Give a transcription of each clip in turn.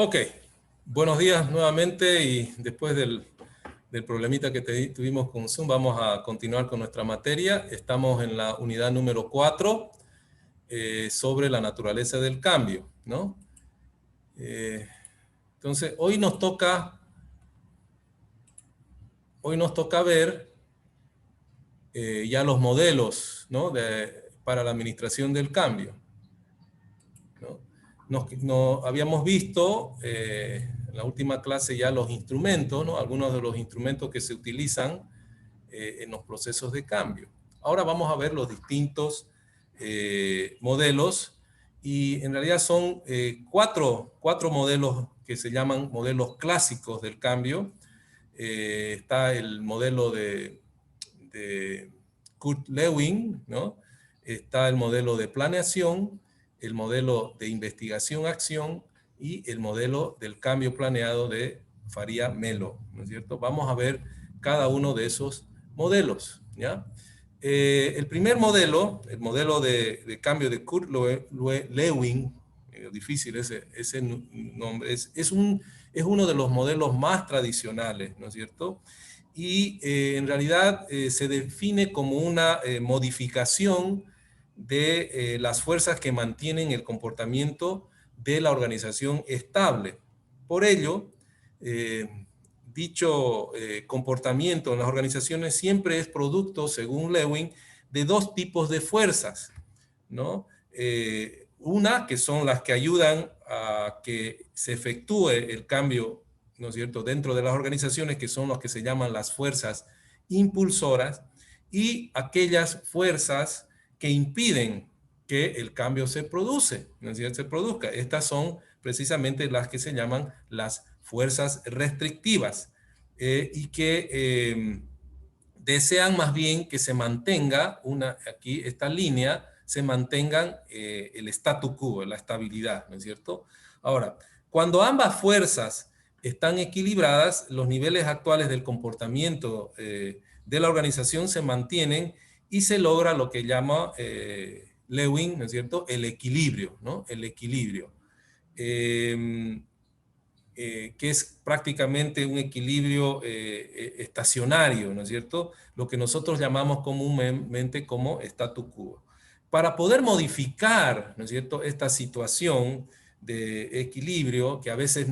Ok, buenos días nuevamente y después del problemita que tuvimos con Zoom, vamos a continuar con nuestra materia. Estamos en la unidad número 4 sobre la naturaleza del cambio, ¿no? Entonces, hoy nos toca ver ya los modelos, ¿no? Para la administración del cambio, ¿no? Habíamos visto en la última clase ya los instrumentos, ¿no? Algunos de los instrumentos que se utilizan en los procesos de cambio. Ahora vamos a ver los distintos modelos, y en realidad son cuatro modelos que se llaman modelos clásicos del cambio. Está el modelo de Kurt Lewin, ¿no? Está el modelo de planeación, el modelo de investigación-acción y el modelo del cambio planeado de Faria-Melo, ¿no es cierto? Vamos a ver cada uno de esos modelos, ¿ya? El primer modelo, el modelo de cambio de Kurt Lewin, difícil ese nombre, es uno de los modelos más tradicionales, ¿no es cierto? Y en realidad se define como una modificación de las fuerzas que mantienen el comportamiento de la organización estable. Por ello, dicho comportamiento en las organizaciones siempre es producto, según Lewin, de dos tipos de fuerzas, ¿no? Una, que son las que ayudan a que se efectúe el cambio, ¿no es cierto?, dentro de las organizaciones, que son los que se llaman las fuerzas impulsoras, y aquellas fuerzas que impiden que el cambio se produce, ¿no es cierto?, se produzca. Estas son precisamente las que se llaman las fuerzas restrictivas, y que desean más bien que se mantenga aquí esta línea, se mantengan el statu quo, la estabilidad, ¿no es cierto? Ahora, cuando ambas fuerzas están equilibradas, los niveles actuales del comportamiento de la organización se mantienen y se logra lo que llama Lewin, ¿no es cierto?, el equilibrio, ¿no? El equilibrio. Que es prácticamente un equilibrio estacionario, ¿no es cierto? Lo que nosotros llamamos comúnmente como statu quo. Para poder modificar, ¿no es cierto?, esta situación de equilibrio, que a veces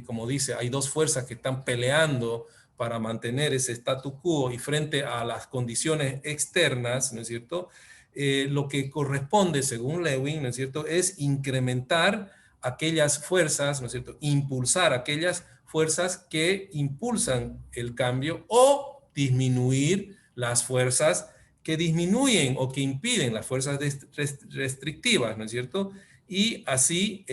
como dice, hay dos fuerzas que están peleando para mantener ese statu quo y frente a las condiciones externas, ¿no es cierto?, lo que corresponde, según Lewin, ¿no es cierto?, es incrementar aquellas fuerzas, ¿no es cierto?, impulsar aquellas fuerzas que impulsan el cambio, o disminuir las fuerzas que disminuyen o que impiden, las fuerzas restrictivas, ¿no es cierto? Y así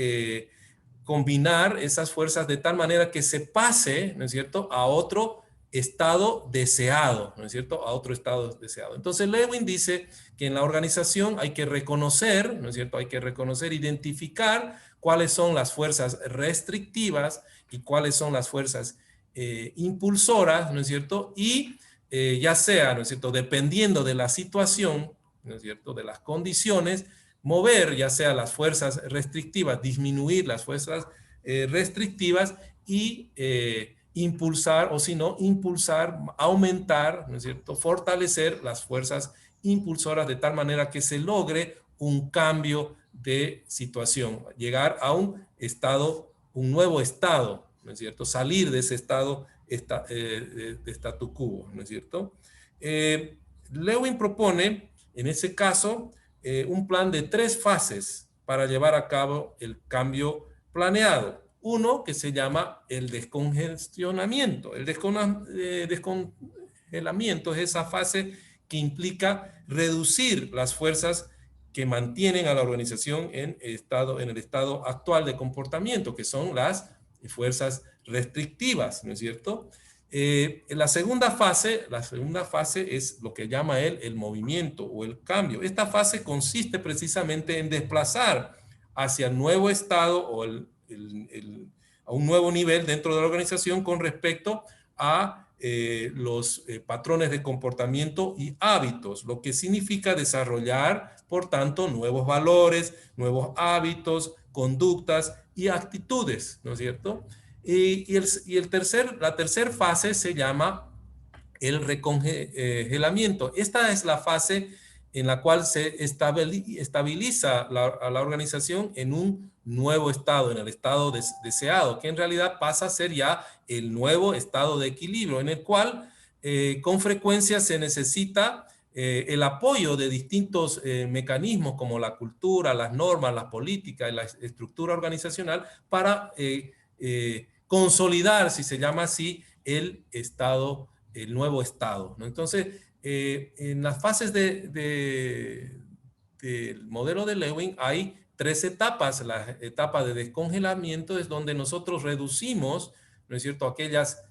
combinar esas fuerzas de tal manera que se pase, ¿no es cierto?, a otro estado deseado, ¿no es cierto?, a otro estado deseado. Entonces Lewin dice que en la organización hay que reconocer, ¿no es cierto?, hay que reconocer, identificar cuáles son las fuerzas restrictivas y cuáles son las fuerzas impulsoras, ¿no es cierto?, y ya sea, ¿no es cierto?, dependiendo de la situación, ¿no es cierto?, de las condiciones, mover ya sea las fuerzas restrictivas, disminuir las fuerzas restrictivas y impulsar, o si no, impulsar, aumentar, ¿no es cierto?, fortalecer las fuerzas impulsoras de tal manera que se logre un cambio de situación, llegar a un estado, un nuevo estado, ¿no es cierto?, salir de ese estado de statu quo, ¿no es cierto? Lewin propone, en ese caso, un plan de 3 fases para llevar a cabo el cambio planeado. Uno que se llama el descongestionamiento. El descongelamiento es esa fase que implica reducir las fuerzas que mantienen a la organización en el estado actual de comportamiento, que son las fuerzas restrictivas, ¿no es cierto? La segunda fase es lo que llama él el movimiento o el cambio. Esta fase consiste precisamente en desplazar hacia el nuevo estado o a un nuevo nivel dentro de la organización con respecto a los patrones de comportamiento y hábitos, lo que significa desarrollar, por tanto, nuevos valores, nuevos hábitos, conductas y actitudes, ¿no es cierto? La tercera fase se llama el recongelamiento. Esta es la fase en la cual se estabiliza a la organización en un nuevo estado, en el estado deseado, que en realidad pasa a ser ya el nuevo estado de equilibrio, en el cual con frecuencia se necesita el apoyo de distintos mecanismos como la cultura, las normas, las políticas y la estructura organizacional para consolidar, si se llama así, el nuevo estado, ¿no? Entonces, en las fases del modelo de Lewin hay tres etapas. La etapa de descongelamiento es donde nosotros reducimos, ¿no es cierto?, aquellas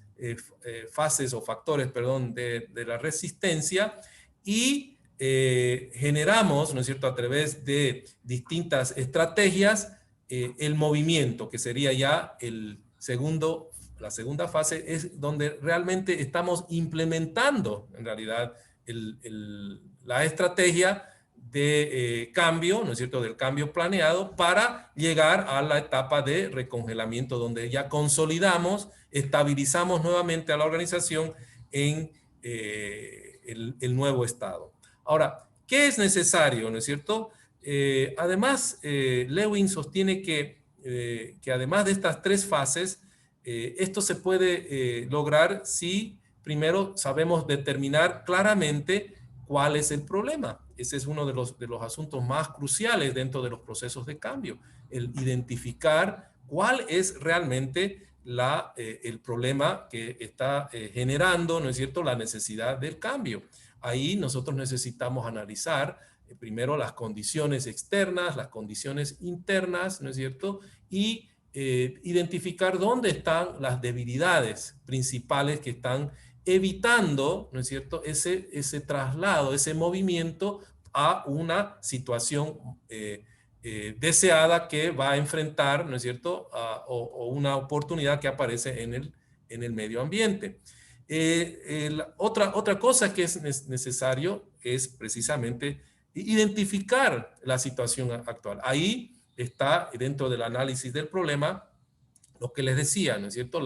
fases o factores, perdón, de la resistencia y generamos, ¿no es cierto?, a través de distintas estrategias, el movimiento, que sería ya la segunda fase, es donde realmente estamos implementando, en realidad, la estrategia de cambio, ¿no es cierto?, del cambio planeado para llegar a la etapa de recongelamiento, donde ya consolidamos, estabilizamos nuevamente a la organización en el nuevo estado. Ahora, ¿qué es necesario, no es cierto? Además, Lewin sostiene que además de estas tres fases, esto se puede lograr si primero sabemos determinar claramente cuál es el problema. Ese es uno de los asuntos más cruciales dentro de los procesos de cambio, el identificar cuál es realmente el problema que está generando, ¿no es cierto?, la necesidad del cambio. Ahí nosotros necesitamos analizar primero las condiciones externas, las condiciones internas, ¿no es cierto?, y identificar dónde están las debilidades principales que están evitando, ¿no es cierto?, ese traslado, ese movimiento a una situación deseada que va a enfrentar, ¿no es cierto?, o una oportunidad que aparece en el medio ambiente. Otra cosa que es necesario es precisamente identificar la situación actual. Ahí está, dentro del análisis del problema, lo que les decía, ¿no es cierto?,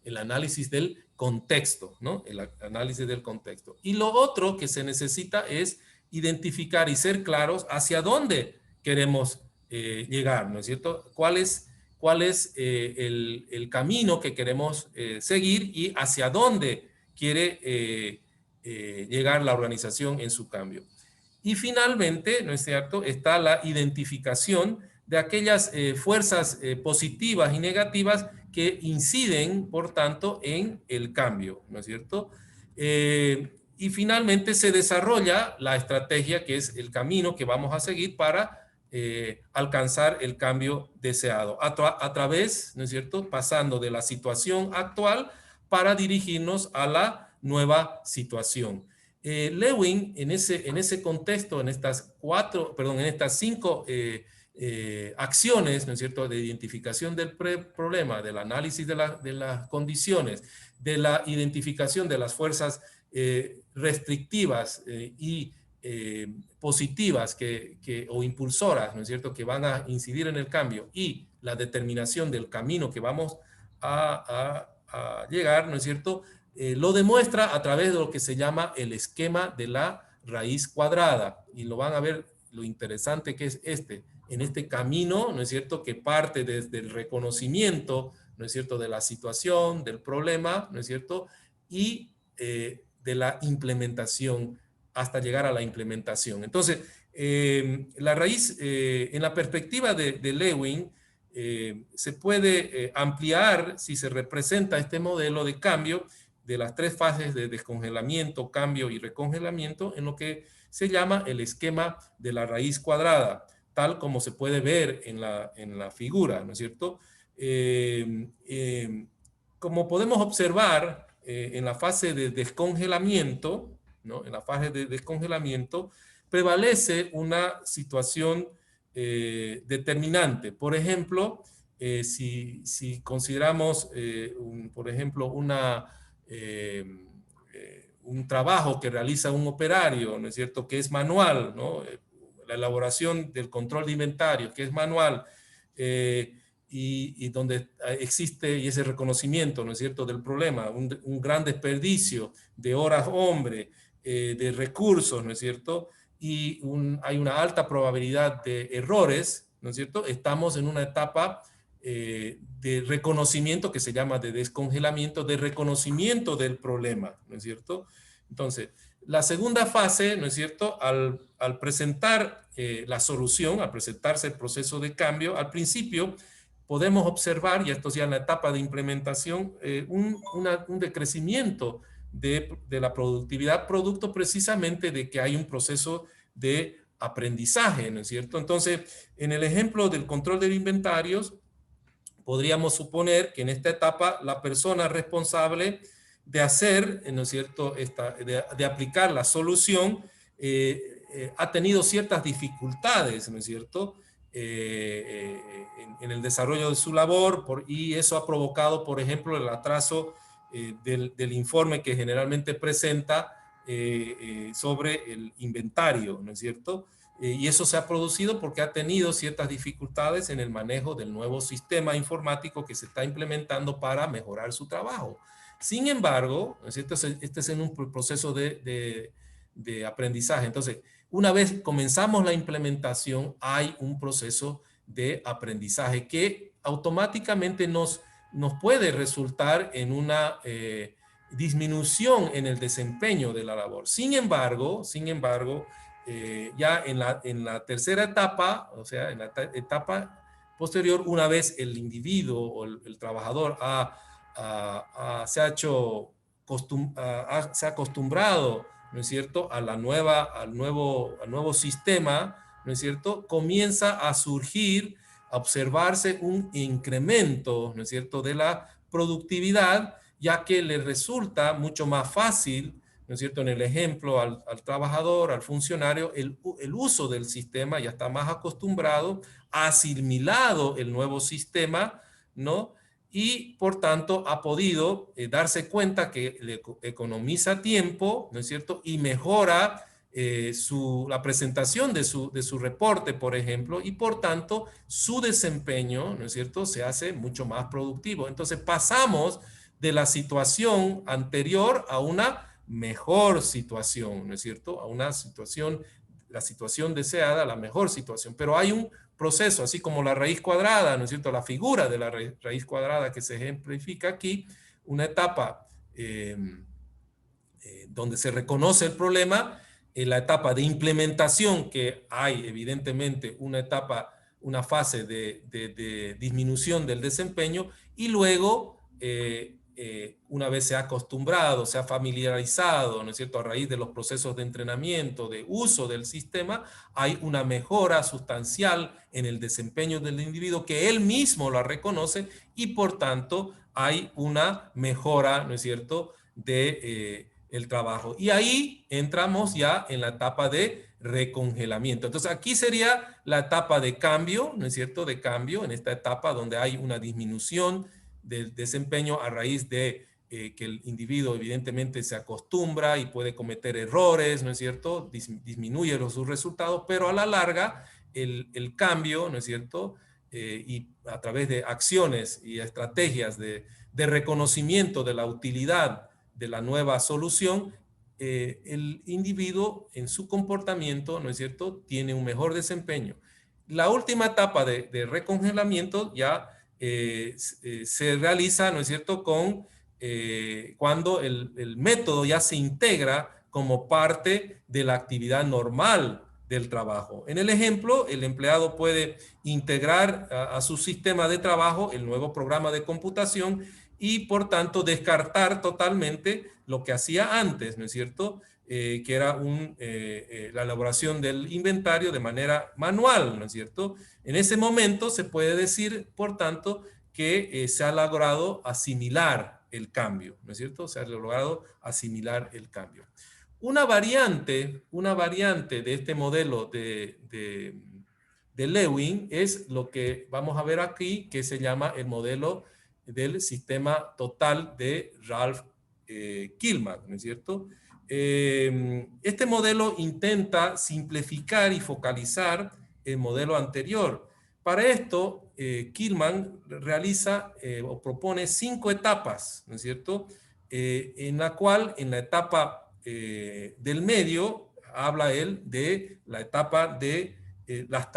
el análisis del contexto, ¿no? El análisis del contexto. Y lo otro que se necesita es identificar y ser claros hacia dónde queremos llegar, ¿no es cierto? ¿Cuál es el camino que queremos seguir y hacia dónde quiere llegar la organización en su cambio? Y finalmente, ¿no es cierto?, está la identificación de aquellas fuerzas positivas y negativas que inciden, por tanto, en el cambio, ¿no es cierto? Y finalmente se desarrolla la estrategia, que es el camino que vamos a seguir para alcanzar el cambio deseado, a través, ¿no es cierto?, pasando de la situación actual para dirigirnos a la nueva situación. Lewin, en ese contexto, en estas cinco acciones, ¿no es cierto?, de identificación del problema, del análisis de las condiciones, de la identificación de las fuerzas restrictivas y positivas o impulsoras, ¿no es cierto?, que van a incidir en el cambio, y la determinación del camino que vamos a llegar, ¿no es cierto?, lo demuestra a través de lo que se llama el esquema de la raíz cuadrada. Y lo van a ver lo interesante que es en este camino, ¿no es cierto?, que parte desde el reconocimiento, ¿no es cierto?, de la situación, del problema, ¿no es cierto?, y de la implementación hasta llegar a la implementación. Entonces, la raíz, en la perspectiva de Lewin, se puede ampliar si se representa este modelo de cambio de las tres fases de descongelamiento, cambio y recongelamiento en lo que se llama el esquema de la raíz cuadrada, tal como se puede ver en la figura, ¿no es cierto? Como podemos observar en la fase de descongelamiento, ¿no?, en la fase de descongelamiento prevalece una situación determinante. Por ejemplo, si consideramos, por ejemplo, un trabajo que realiza un operario, ¿no es cierto?, que es manual, ¿no?, la elaboración del control de inventario, que es manual, y donde existe y ese reconocimiento, ¿no es cierto?, del problema, un gran desperdicio de horas hombre, de recursos, ¿no es cierto?, y hay una alta probabilidad de errores, ¿no es cierto?, estamos en una etapa de reconocimiento que se llama de descongelamiento, de reconocimiento del problema, ¿no es cierto? Entonces, la segunda fase, ¿no es cierto?, al presentar la solución, al presentarse el proceso de cambio, al principio podemos observar, y esto ya en la etapa de implementación, un decrecimiento de la productividad, producto precisamente de que hay un proceso de aprendizaje, ¿no es cierto? Entonces, en el ejemplo del control de inventarios, podríamos suponer que en esta etapa la persona responsable de hacer, ¿no es cierto?, de aplicar la solución, ha tenido ciertas dificultades, ¿no es cierto?, en el desarrollo de su labor, y eso ha provocado, por ejemplo, el atraso del informe que generalmente presenta sobre el inventario, ¿no es cierto? Y eso se ha producido porque ha tenido ciertas dificultades en el manejo del nuevo sistema informático que se está implementando para mejorar su trabajo. Sin embargo, ¿no es cierto?, este es en un proceso de aprendizaje. Entonces, una vez comenzamos la implementación, hay un proceso de aprendizaje que automáticamente nos puede resultar en una disminución en el desempeño de la labor. Sin embargo, ya en la tercera etapa, o sea, en la etapa posterior, una vez el individuo o el trabajador se ha acostumbrado, ¿no es cierto?, al nuevo sistema, ¿no es cierto?, comienza a surgir, a observarse un incremento, ¿no es cierto?, de la productividad, ya que le resulta mucho más fácil, ¿no es cierto?, en el ejemplo al trabajador, al funcionario, el uso del sistema, ya está más acostumbrado, ha asimilado el nuevo sistema, ¿no?, y por tanto ha podido darse cuenta que le economiza tiempo, ¿no es cierto?, y mejora la presentación de su reporte, por ejemplo, y por tanto su desempeño, ¿no es cierto?, se hace mucho más productivo. Entonces pasamos de la situación anterior a una mejor situación, ¿no es cierto?, a una situación, la situación deseada, la mejor situación. Pero hay un proceso, así como la raíz cuadrada, ¿no es cierto?, la figura de la raíz cuadrada que se ejemplifica aquí, una etapa donde se reconoce el problema, en la etapa de implementación, que hay evidentemente una fase de disminución del desempeño, y luego, una vez se ha acostumbrado, se ha familiarizado, ¿no es cierto?, a raíz de los procesos de entrenamiento, de uso del sistema, hay una mejora sustancial en el desempeño del individuo que él mismo la reconoce, y por tanto hay una mejora, ¿no es cierto?, de el trabajo. Y ahí entramos ya en la etapa de recongelamiento. Entonces aquí sería la etapa de cambio, ¿no es cierto?, de cambio, en esta etapa donde hay una disminución del desempeño a raíz de que el individuo evidentemente se acostumbra y puede cometer errores, ¿no es cierto?, disminuye sus resultados, pero a la larga el cambio, ¿no es cierto?, y a través de acciones y estrategias de reconocimiento de la utilidad de la nueva solución, el individuo en su comportamiento, ¿no es cierto?, tiene un mejor desempeño. La última etapa de recongelamiento ya se realiza, ¿no es cierto?, cuando el método ya se integra como parte de la actividad normal del trabajo. En el ejemplo, el empleado puede integrar a su sistema de trabajo el nuevo programa de computación y por tanto descartar totalmente lo que hacía antes, ¿no es cierto?, que era la elaboración del inventario de manera manual, ¿no es cierto? En ese momento se puede decir, por tanto, que se ha logrado asimilar el cambio, ¿no es cierto? Se ha logrado asimilar el cambio. Una variante de este modelo de Lewin es lo que vamos a ver aquí, que se llama el modelo del sistema total de Ralph Kilman, ¿no es cierto? Este modelo intenta simplificar y focalizar el modelo anterior, Para esto, Killman realiza o propone 5 etapas, ¿no es cierto? En la cual, en la etapa del medio, habla él de la etapa de las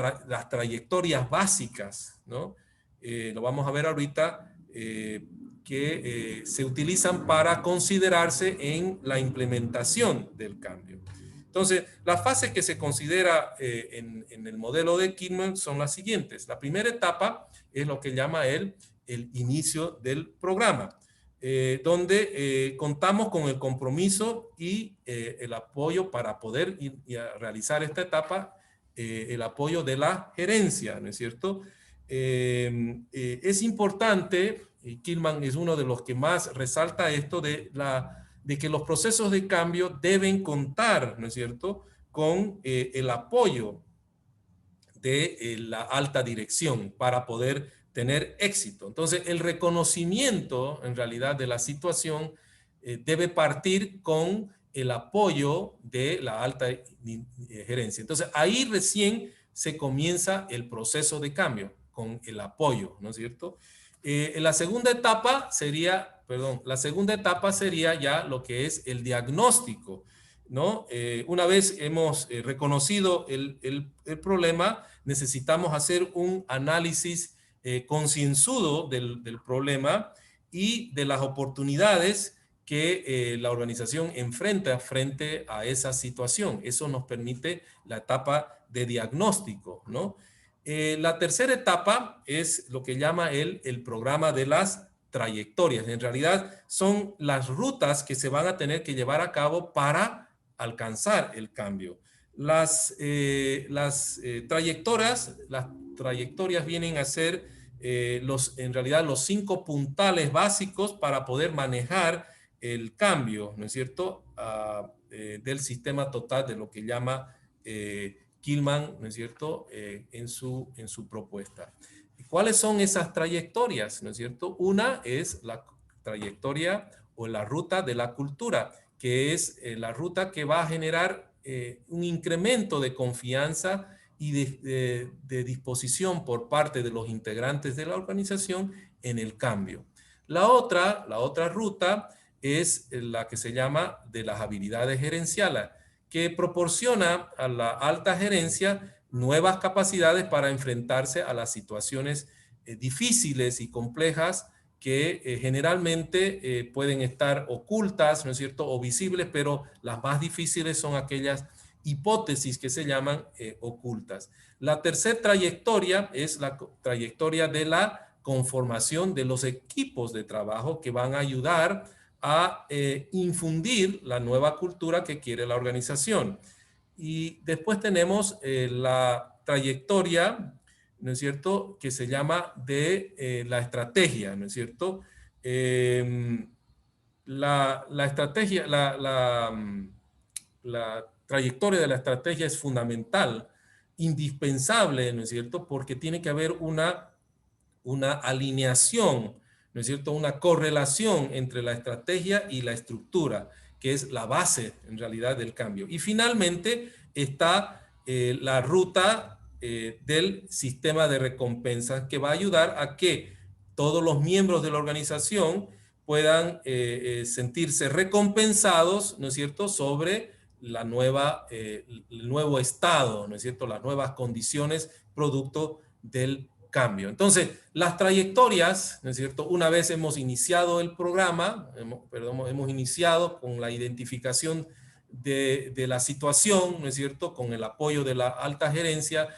trayectorias básicas, ¿no? Lo vamos a ver ahorita, que se utilizan para considerarse en la implementación del cambio. Entonces, las fases que se considera en el modelo de Killman son las siguientes. La primera etapa es lo que llama él el inicio del programa, donde contamos con el compromiso y el apoyo para poder ir a realizar esta etapa, el apoyo de la gerencia, ¿no es cierto? Es importante, y Killman es uno de los que más resalta esto de que los procesos de cambio deben contar, ¿no es cierto?, con el apoyo de la alta dirección para poder tener éxito. Entonces, el reconocimiento, en realidad, de la situación debe partir con el apoyo de la alta gerencia. Entonces, ahí recién se comienza el proceso de cambio, con el apoyo, ¿no es cierto? La segunda etapa sería, ya lo que es el diagnóstico, ¿no? Una vez hemos reconocido el problema, necesitamos hacer un análisis concienzudo del problema y de las oportunidades que la organización enfrenta frente a esa situación. Eso nos permite la etapa de diagnóstico, ¿no? La tercera etapa es lo que llama él el programa de las trayectorias. En realidad son las rutas que se van a tener que llevar a cabo para alcanzar el cambio. Las trayectorias vienen a ser en realidad los 5 puntales básicos para poder manejar el cambio, ¿no es cierto?, del sistema total de lo que llama Killman, ¿no es cierto?, en su propuesta. ¿Cuáles son esas trayectorias, no es cierto? Una es la trayectoria o la ruta de la cultura, que es la ruta que va a generar un incremento de confianza y de disposición por parte de los integrantes de la organización en el cambio. La otra ruta es la que se llama de las habilidades gerenciales, que proporciona a la alta gerencia nuevas capacidades para enfrentarse a las situaciones difíciles y complejas que generalmente pueden estar ocultas, ¿no es cierto?, o visibles, pero las más difíciles son aquellas hipótesis que se llaman ocultas. La tercera trayectoria es la trayectoria de la conformación de los equipos de trabajo que van a ayudar a infundir la nueva cultura que quiere la organización. Y después tenemos la trayectoria, ¿no es cierto?, que se llama de la estrategia, ¿no es cierto? La estrategia, la trayectoria de la estrategia es fundamental, indispensable, ¿no es cierto?, porque tiene que haber una alineación, ¿no es cierto?, una correlación entre la estrategia y la estructura, que es la base en realidad del cambio. Y finalmente está la ruta del sistema de recompensas, que va a ayudar a que todos los miembros de la organización puedan sentirse recompensados, ¿no es cierto?, sobre el nuevo estado, ¿no es cierto?, las nuevas condiciones producto del cambio. Entonces, las trayectorias, ¿no es cierto?, una vez hemos iniciado el programa, hemos iniciado con la identificación de la situación, ¿no es cierto?, con el apoyo de la alta gerencia,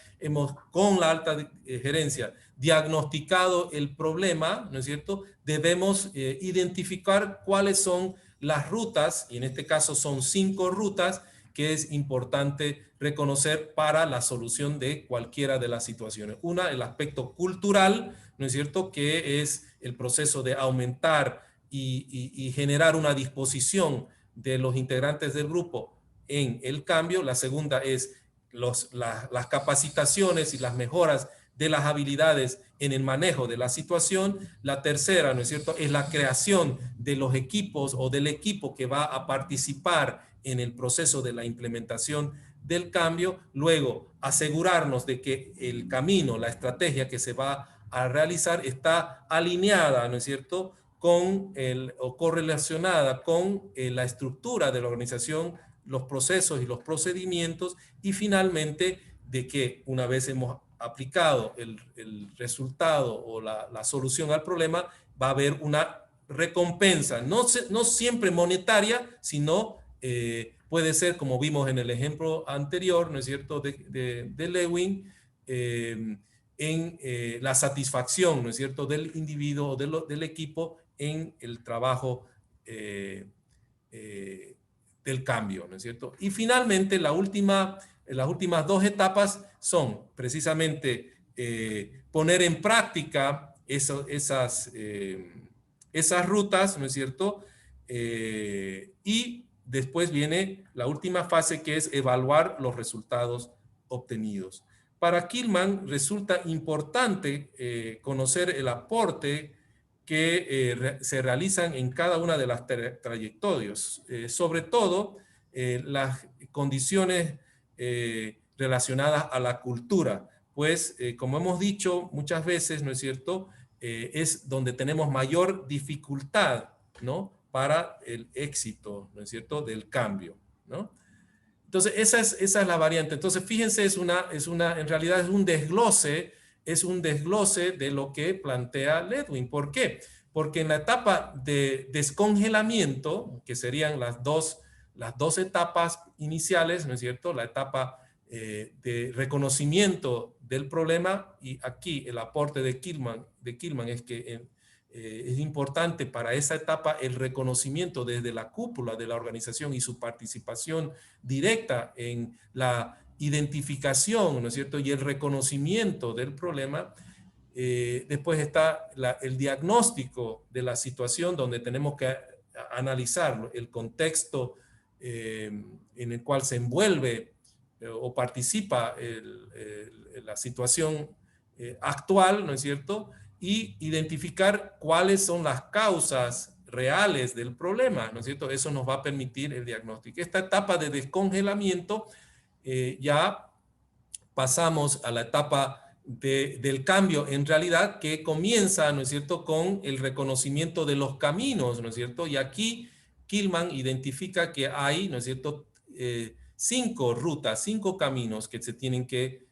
con la alta gerencia diagnosticado el problema, ¿no es cierto?, debemos identificar cuáles son las rutas, y en este caso son 5 rutas, que es importante reconocer para la solución de cualquiera de las situaciones. Una, el aspecto cultural, ¿no es cierto?, que es el proceso de aumentar y generar una disposición de los integrantes del grupo en el cambio. La segunda es las capacitaciones y las mejoras de las habilidades en el manejo de la situación. La tercera, ¿no es cierto?, es la creación de los equipos o del equipo que va a participar en el proceso de la implementación del cambio, luego asegurarnos de que el camino, la estrategia que se va a realizar está alineada, ¿no es cierto?, o correlacionada con la estructura de la organización, los procesos y los procedimientos, y finalmente de que una vez hemos aplicado el resultado o la solución al problema, va a haber una recompensa, no siempre monetaria, sino puede ser, como vimos en el ejemplo anterior, ¿no es cierto?, de Lewin, en la satisfacción, ¿no es cierto?, del individuo o del equipo en el trabajo del cambio, ¿no es cierto? Y finalmente, las últimas dos etapas son precisamente poner en práctica esas rutas, ¿no es cierto? Y después viene la última fase, que es evaluar los resultados obtenidos. Para Kilman resulta importante conocer el aporte que se realizan en cada una de las trayectorias, sobre todo las condiciones relacionadas a la cultura, pues como hemos dicho muchas veces, ¿no es cierto?, es donde tenemos mayor dificultad, ¿no?, para el éxito, ¿no es cierto?, del cambio, ¿no? Entonces, esa es la variante. Entonces, fíjense, en realidad es un desglose de lo que plantea Lewin. ¿Por qué? Porque en la etapa de descongelamiento, que serían las dos etapas iniciales, ¿no es cierto?, la etapa de reconocimiento del problema, y aquí el aporte de Kilman es que es importante para esa etapa el reconocimiento desde la cúpula de la organización y su participación directa en la identificación, ¿no es cierto?, y el reconocimiento del problema. Después está el diagnóstico de la situación, donde tenemos que analizar el contexto en el cual se envuelve o participa la situación actual, ¿no es cierto?, y identificar cuáles son las causas reales del problema, ¿no es cierto? Eso nos va a permitir el diagnóstico. Esta etapa de descongelamiento ya pasamos a la etapa del cambio en realidad, que comienza, ¿no es cierto?, con el reconocimiento de los caminos, ¿no es cierto? Y aquí Kilman identifica que hay, ¿no es cierto?, 5 rutas, 5 caminos que se tienen que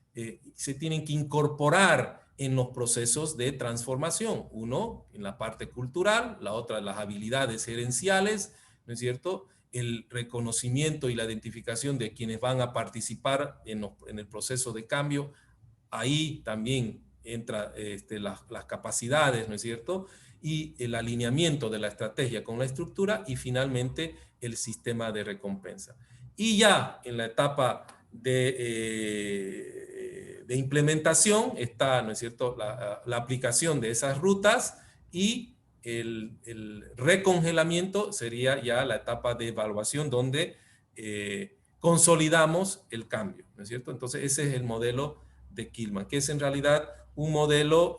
incorporar en los procesos de transformación. Uno, en la parte cultural; la otra, las habilidades gerenciales, ¿no es cierto?, el reconocimiento y la identificación de quienes van a participar en el proceso de cambio. Ahí también entra las capacidades, ¿no es cierto?, y el alineamiento de la estrategia con la estructura, y finalmente el sistema de recompensa. Y ya en la etapa de implementación está, ¿no es cierto?, la aplicación de esas rutas, y el recongelamiento sería ya la etapa de evaluación, donde consolidamos el cambio, ¿no es cierto? Entonces ese es el modelo de Kilman, que es en realidad un modelo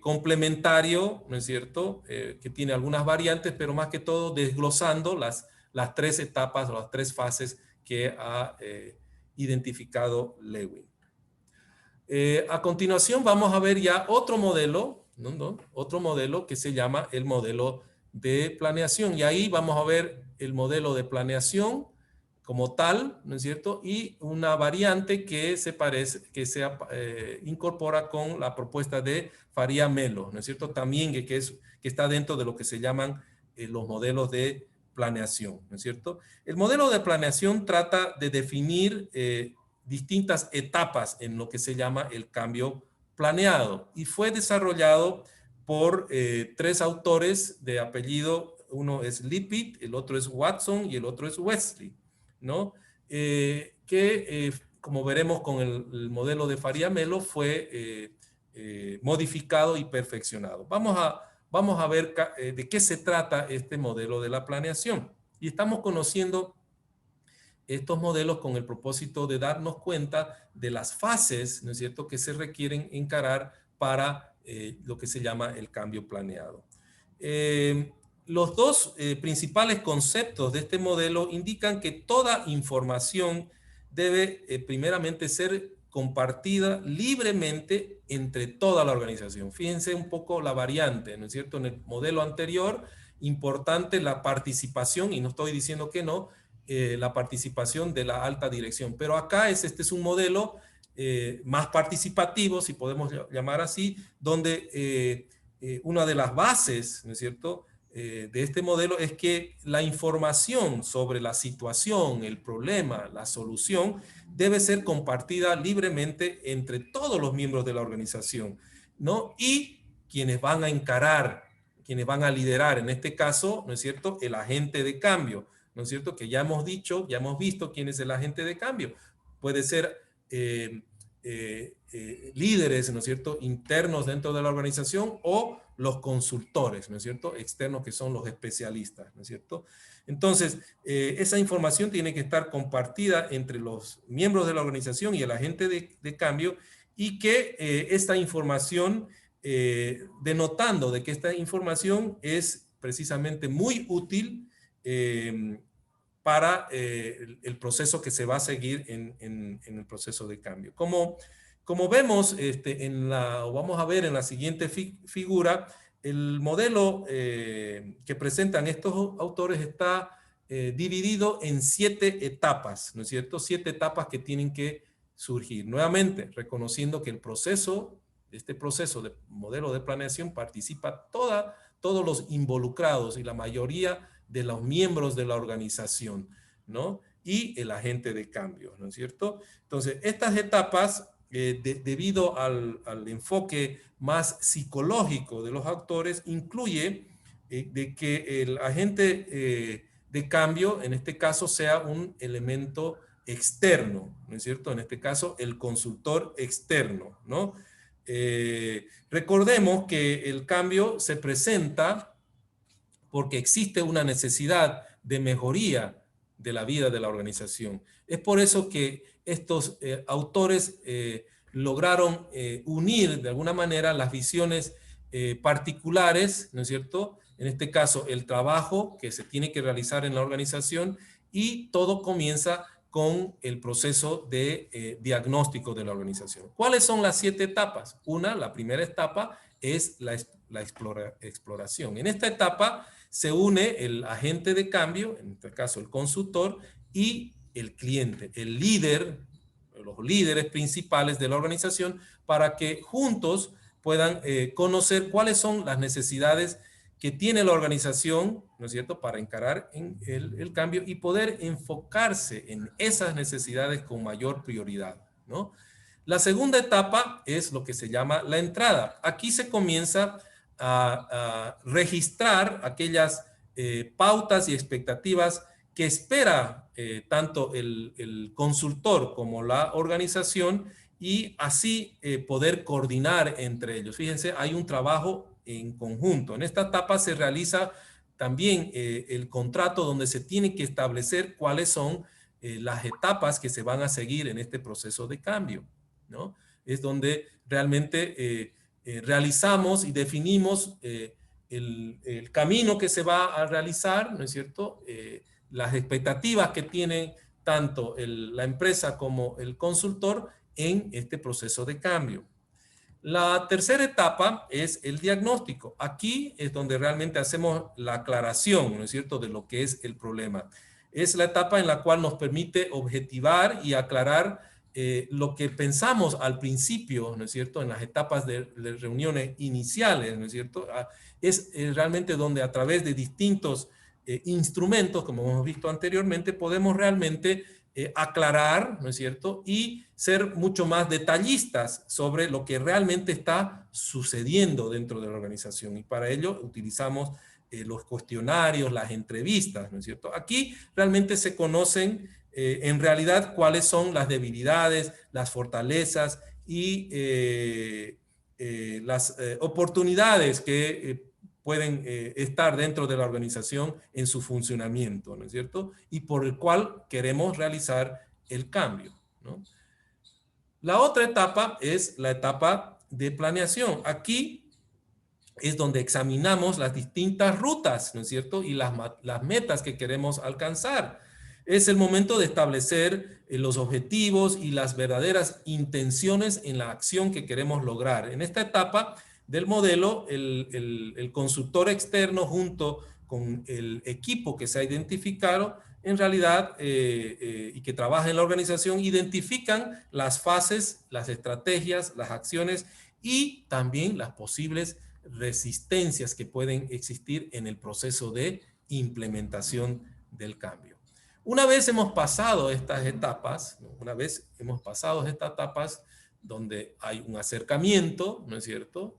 complementario, ¿no es cierto?, que tiene algunas variantes, pero más que todo desglosando las 3 etapas o las 3 fases que ha identificado Lewin. A continuación vamos a ver ya otro modelo, otro modelo que se llama el modelo de planeación, y ahí vamos a ver el modelo de planeación como tal, ¿no es cierto?, y una variante que se incorpora con la propuesta de Faria Melo, ¿no es cierto?, también que está dentro de lo que se llaman los modelos de planeación, ¿no es cierto? El modelo de planeación trata de definir distintas etapas en lo que se llama el cambio planeado, y fue desarrollado por 3 autores de apellido. Uno es Lippitt, el otro es Watson y el otro es Wesley, ¿no? Como veremos con el modelo de Faria Melo, fue modificado y perfeccionado. Vamos a ver de qué se trata este modelo de la planeación. Y estamos conociendo estos modelos con el propósito de darnos cuenta de las fases, ¿no es cierto?, que se requieren encarar para lo que se llama el cambio planeado. Los 2 principales conceptos de este modelo indican que toda información debe primeramente ser compartida libremente entre toda la organización. Fíjense un poco la variante, ¿no es cierto? En el modelo anterior, importante la participación, y no estoy diciendo que no, la participación de la alta dirección. Pero acá este es un modelo más participativo, si podemos llamar así, donde una de las bases, ¿no es cierto?, de este modelo es que la información sobre la situación, el problema, la solución, debe ser compartida libremente entre todos los miembros de la organización, ¿no? Y quienes van a encarar, quienes van a liderar, en este caso, ¿no es cierto?, el agente de cambio, ¿no es cierto?, que ya hemos dicho, ya hemos visto quién es el agente de cambio. Puede ser líderes, ¿no es cierto?, internos dentro de la organización, o los consultores, ¿no es cierto?, externos, que son los especialistas, ¿no es cierto? Entonces, esa información tiene que estar compartida entre los miembros de la organización y el agente de cambio, y que esta información, denotando de que esta información es precisamente muy útil para el proceso que se va a seguir en el proceso de cambio. Como vemos, vamos a ver en la siguiente figura, el modelo que presentan estos autores está dividido en 7 etapas, ¿no es cierto? 7 etapas que tienen que surgir. Nuevamente, reconociendo que este proceso de modelo de planeación participa todos los involucrados y la mayoría de los miembros de la organización, ¿no? Y el agente de cambio, ¿no es cierto? Entonces, estas etapas, debido al enfoque más psicológico de los autores, incluye de que el agente de cambio, en este caso, sea un elemento externo, ¿no es cierto? En este caso, el consultor externo, ¿no? Recordemos que el cambio se presenta porque existe una necesidad de mejoría de la vida de la organización. Es por eso que estos autores lograron unir de alguna manera las visiones particulares, ¿no es cierto? En este caso, el trabajo que se tiene que realizar en la organización, y todo comienza con el proceso de diagnóstico de la organización. ¿Cuáles son las 7 etapas? La primera etapa es la exploración. En esta etapa se une el agente de cambio, en este caso el consultor, y el cliente, el líder, los líderes principales de la organización, para que juntos puedan conocer cuáles son las necesidades que tiene la organización, ¿no es cierto?, para encarar el cambio y poder enfocarse en esas necesidades con mayor prioridad, ¿no? La segunda etapa es lo que se llama la entrada. Aquí se comienza a registrar aquellas pautas y expectativas que espera tanto el consultor como la organización, y así poder coordinar entre ellos. Fíjense, hay un trabajo en conjunto. En esta etapa se realiza también el contrato, donde se tiene que establecer cuáles son las etapas que se van a seguir en este proceso de cambio, ¿no? Es donde realmente realizamos y definimos el camino que se va a realizar, ¿no es cierto? Las expectativas que tienen tanto la empresa como el consultor en este proceso de cambio. La tercera etapa es el diagnóstico. Aquí es donde realmente hacemos la aclaración, ¿no es cierto?, de lo que es el problema. Es la etapa en la cual nos permite objetivar y aclarar lo que pensamos al principio, ¿no es cierto?, en las etapas de reuniones iniciales, ¿no es cierto? Es realmente donde, a través de distintos instrumentos, como hemos visto anteriormente, podemos realmente aclarar, ¿no es cierto?, y ser mucho más detallistas sobre lo que realmente está sucediendo dentro de la organización. Y para ello utilizamos los cuestionarios, las entrevistas, ¿no es cierto? Aquí realmente se conocen en realidad cuáles son las debilidades, las fortalezas y las oportunidades que pueden estar dentro de la organización en su funcionamiento, ¿no es cierto? Y por el cual queremos realizar el cambio, ¿no? La otra etapa es la etapa de planeación. Aquí es donde examinamos las distintas rutas, ¿no es cierto?, y las metas que queremos alcanzar. es el momento de establecer los objetivos y las verdaderas intenciones en la acción que queremos lograr. En esta etapa del modelo, el consultor externo junto con el equipo que se ha identificado, en realidad, y que trabaja en la organización, identifican las fases, las estrategias, las acciones y también las posibles resistencias que pueden existir en el proceso de implementación del cambio. Una vez hemos pasado estas etapas, donde hay un acercamiento, ¿no es cierto?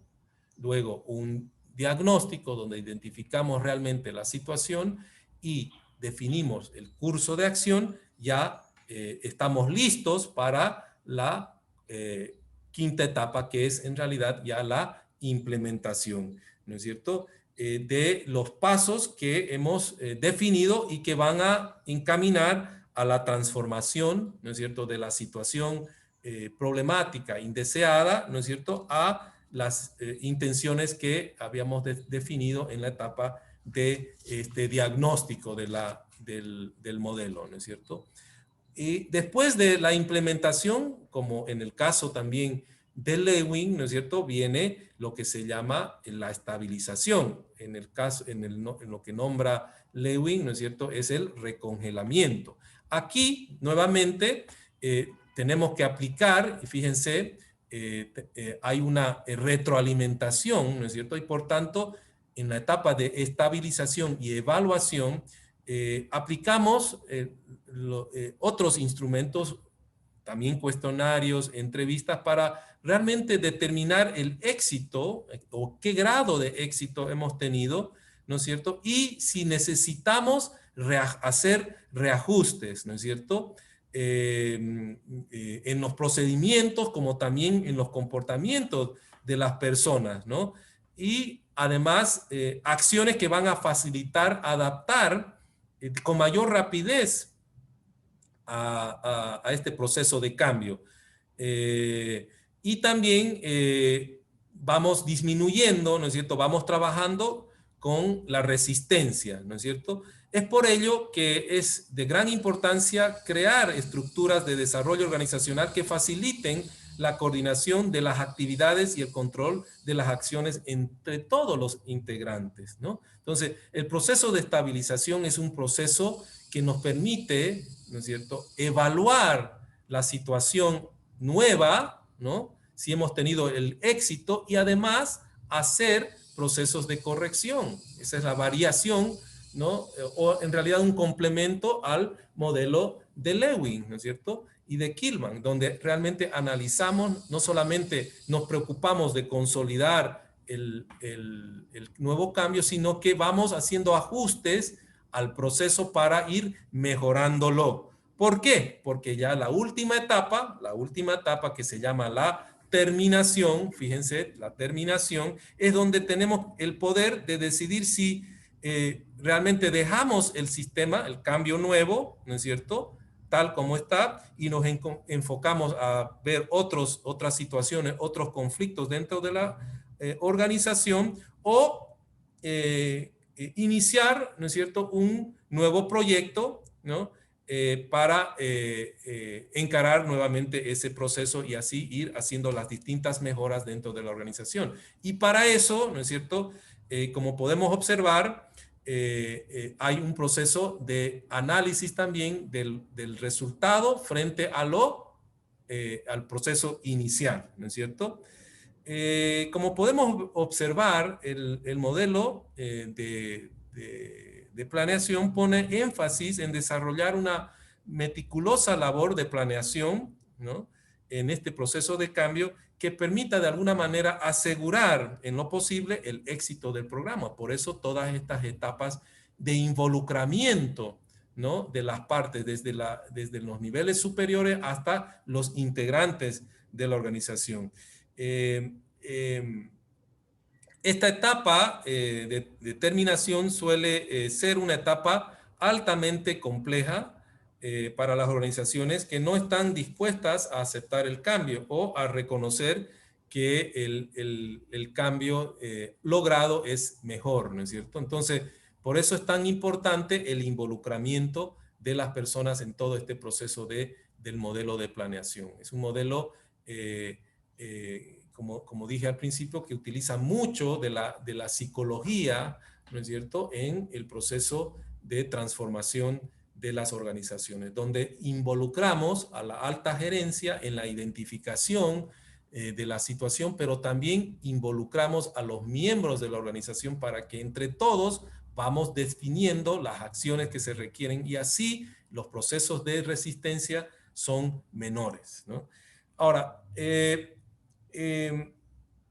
Luego un diagnóstico donde identificamos realmente la situación y definimos el curso de acción, ya estamos listos para la quinta etapa, que es en realidad ya la implementación, ¿no es cierto? De los pasos que hemos definido y que van a encaminar a la transformación, ¿no es cierto?, de la situación problemática, indeseada, ¿no es cierto?, a las intenciones que habíamos definido en la etapa de diagnóstico del modelo, ¿no es cierto? Y después de la implementación, como en el caso también de Lewin, ¿no es cierto?, viene lo que se llama la estabilización. En el caso, en lo que nombra Lewin, ¿no es cierto?, es el recongelamiento. Aquí, nuevamente, tenemos que aplicar, y fíjense, hay una retroalimentación, ¿no es cierto? Y por tanto, en la etapa de estabilización y evaluación, aplicamos otros instrumentos, también cuestionarios, entrevistas, para realmente determinar el éxito o qué grado de éxito hemos tenido, ¿no es cierto? Y si necesitamos hacer reajustes, ¿no es cierto? En los procedimientos como también en los comportamientos de las personas, ¿no? Y además acciones que van a facilitar, adaptar con mayor rapidez a este proceso de cambio. Y también vamos disminuyendo, ¿no es cierto? Vamos trabajando con la resistencia, ¿no es cierto? Es por ello que es de gran importancia crear estructuras de desarrollo organizacional que faciliten la coordinación de las actividades y el control de las acciones entre todos los integrantes, ¿no? Entonces, el proceso de estabilización es un proceso que nos permite, ¿no es cierto?, evaluar la situación nueva, ¿no?, si hemos tenido el éxito, y además hacer procesos de corrección. Esa es la variación, ¿no?, o en realidad un complemento al modelo de Lewin, ¿no es cierto?, y de Kilman, donde realmente analizamos, no solamente nos preocupamos de consolidar el nuevo cambio, sino que vamos haciendo ajustes al proceso para ir mejorándolo. ¿Por qué? Porque ya la última etapa que se llama la terminación, fíjense, la terminación es donde tenemos el poder de decidir si realmente dejamos el sistema, el cambio nuevo, ¿no es cierto?, tal como está, y nos enfocamos a ver otras situaciones, otros conflictos dentro de la organización, o iniciar, ¿no es cierto?, un nuevo proyecto, ¿no?, para encarar nuevamente ese proceso y así ir haciendo las distintas mejoras dentro de la organización. Y para eso, ¿no es cierto?, como podemos observar, hay un proceso de análisis también del resultado frente a al proceso inicial, ¿no es cierto? Como podemos observar, el modelo de planeación pone énfasis en desarrollar una meticulosa labor de planeación, ¿no?, en este proceso de cambio, que permita de alguna manera asegurar en lo posible el éxito del programa. Por eso todas estas etapas de involucramiento, ¿no?, de las partes, desde los niveles superiores hasta los integrantes de la organización. Esta etapa de terminación suele ser una etapa altamente compleja para las organizaciones que no están dispuestas a aceptar el cambio o a reconocer que el cambio logrado es mejor, ¿no es cierto? Entonces, por eso es tan importante el involucramiento de las personas en todo este proceso del modelo de planeación. Es un modelo, como dije al principio, que utiliza mucho de la psicología, ¿no es cierto?, en el proceso de transformación de las organizaciones, donde involucramos a la alta gerencia en la identificación de la situación, pero también involucramos a los miembros de la organización para que entre todos vamos definiendo las acciones que se requieren y así los procesos de resistencia son menores, ¿no? Ahora,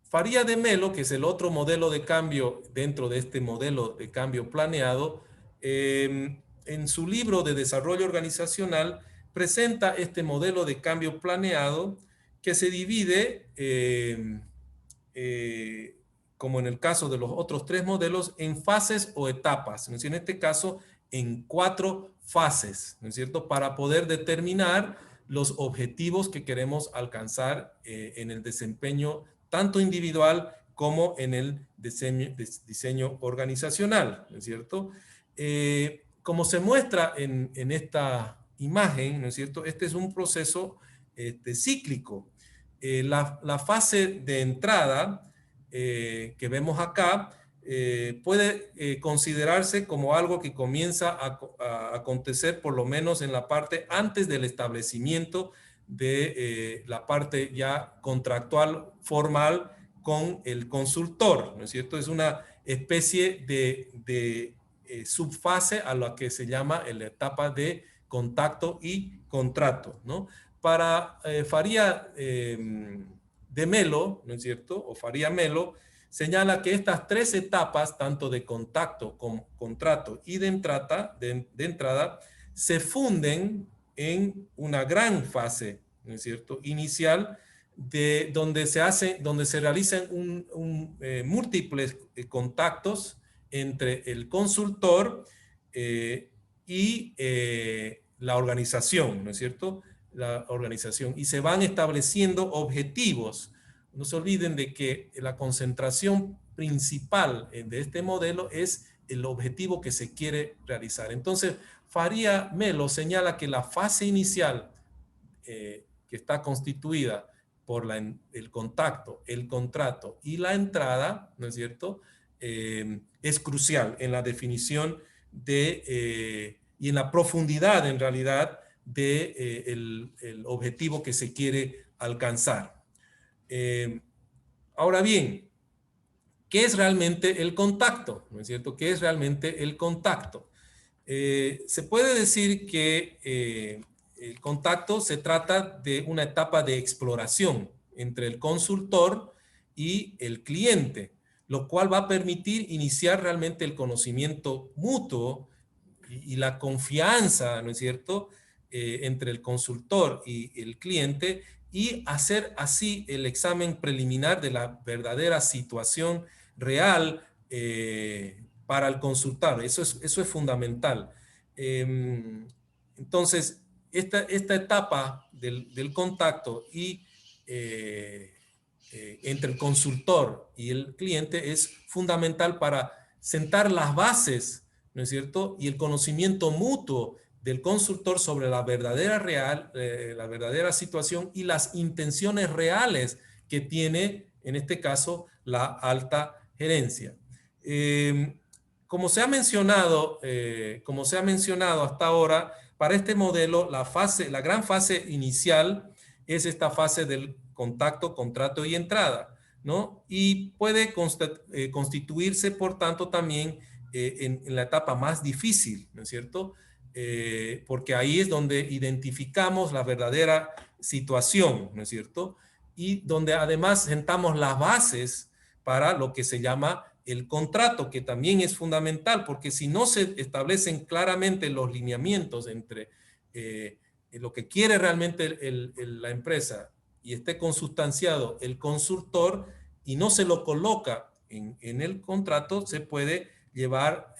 Faría de Melo, que es el otro modelo de cambio dentro de este modelo de cambio planeado, en su libro de desarrollo organizacional presenta este modelo de cambio planeado que se divide, como en el caso de los otros tres modelos, en fases o etapas. ¿No es cierto? En este caso, en 4 fases, ¿no es cierto?, para poder determinar los objetivos que queremos alcanzar en el desempeño tanto individual como en el diseño organizacional, ¿no es cierto? Como se muestra en esta imagen, ¿no es cierto?, este es un proceso cíclico. La fase de entrada que vemos acá puede considerarse como algo que comienza a acontecer por lo menos en la parte antes del establecimiento de la parte ya contractual formal con el consultor, ¿no es cierto? Es una especie de subfase a la que se llama la etapa de contacto y contrato, ¿no? Para Faría de Melo, ¿no es cierto?, o Faría Melo, señala que estas 3 etapas, tanto de contacto, como contrato y de entrada, se funden en una gran fase, ¿no es cierto?, inicial, donde se realizan múltiples contactos entre el consultor y la organización, ¿no es cierto?, la organización, y se van estableciendo objetivos. No se olviden de que la concentración principal de este modelo es el objetivo que se quiere realizar. Entonces, Faría Melo señala que la fase inicial, que está constituida por el contacto, el contrato y la entrada, ¿no es cierto?, es crucial en la definición y en la profundidad, en realidad, el objetivo que se quiere alcanzar. Ahora bien, ¿qué es realmente el contacto? ¿No es cierto? ¿Qué es realmente el contacto? Se puede decir que el contacto se trata de una etapa de exploración entre el consultor y el cliente, lo cual va a permitir iniciar realmente el conocimiento mutuo y la confianza, ¿no es cierto?, entre el consultor y el cliente, y hacer así el examen preliminar de la verdadera situación real para el consultor. Eso es fundamental. Entonces, esta etapa del contacto y entre el consultor y el cliente es fundamental para sentar las bases, ¿no es cierto?, y el conocimiento mutuo del consultor sobre la la verdadera situación y las intenciones reales que tiene, en este caso, la alta gerencia. Como se ha mencionado hasta ahora, para este modelo, la gran fase inicial es esta fase del contacto, contrato y entrada, ¿no? Y puede constituirse, por tanto, también en la etapa más difícil, ¿no es cierto?, porque ahí es donde identificamos la verdadera situación, ¿no es cierto?, y donde además sentamos las bases para lo que se llama el contrato, que también es fundamental, porque si no se establecen claramente los lineamientos entre lo que quiere realmente la empresa y esté consustanciado el consultor y no se lo coloca en el contrato, se puede llegar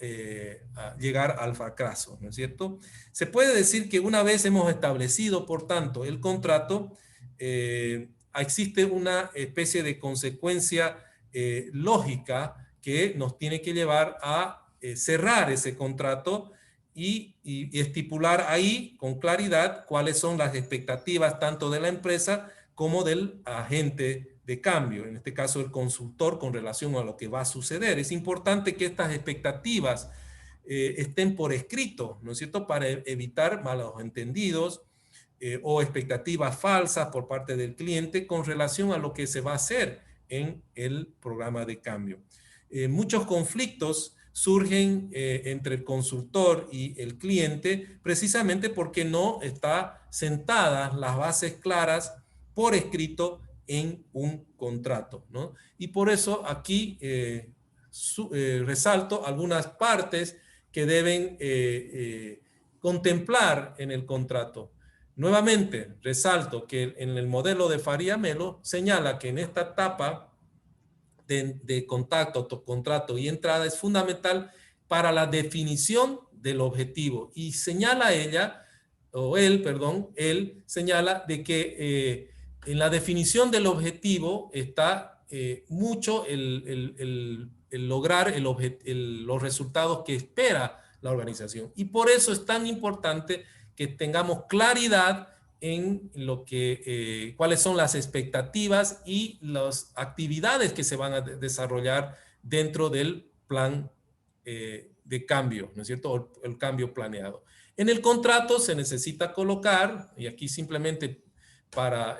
al fracaso, ¿no es cierto? Se puede decir que una vez hemos establecido, por tanto, el contrato, existe una especie de consecuencia lógica que nos tiene que llevar a cerrar ese contrato y estipular ahí con claridad cuáles son las expectativas tanto de la empresa como del agente de cambio, en este caso el consultor, con relación a lo que va a suceder. Es importante que estas expectativas estén por escrito, ¿no es cierto?, para evitar malos entendidos o expectativas falsas por parte del cliente con relación a lo que se va a hacer en el programa de cambio. Muchos conflictos surgen entre el consultor y el cliente precisamente porque no están sentadas las bases claras por escrito en un contrato, ¿no? Y por eso aquí resalto algunas partes que deben contemplar en el contrato. Nuevamente, resalto que en el modelo de Faria Melo señala que en esta etapa de contacto, contrato y entrada es fundamental para la definición del objetivo. Y señala ella, o él, perdón, él señala de que en la definición del objetivo está mucho el lograr los resultados que espera la organización. Y por eso es tan importante que tengamos claridad en lo que, cuáles son las expectativas y las actividades que se van a desarrollar dentro del plan de cambio, ¿no es cierto? El cambio planeado. En el contrato se necesita colocar, y aquí simplemente para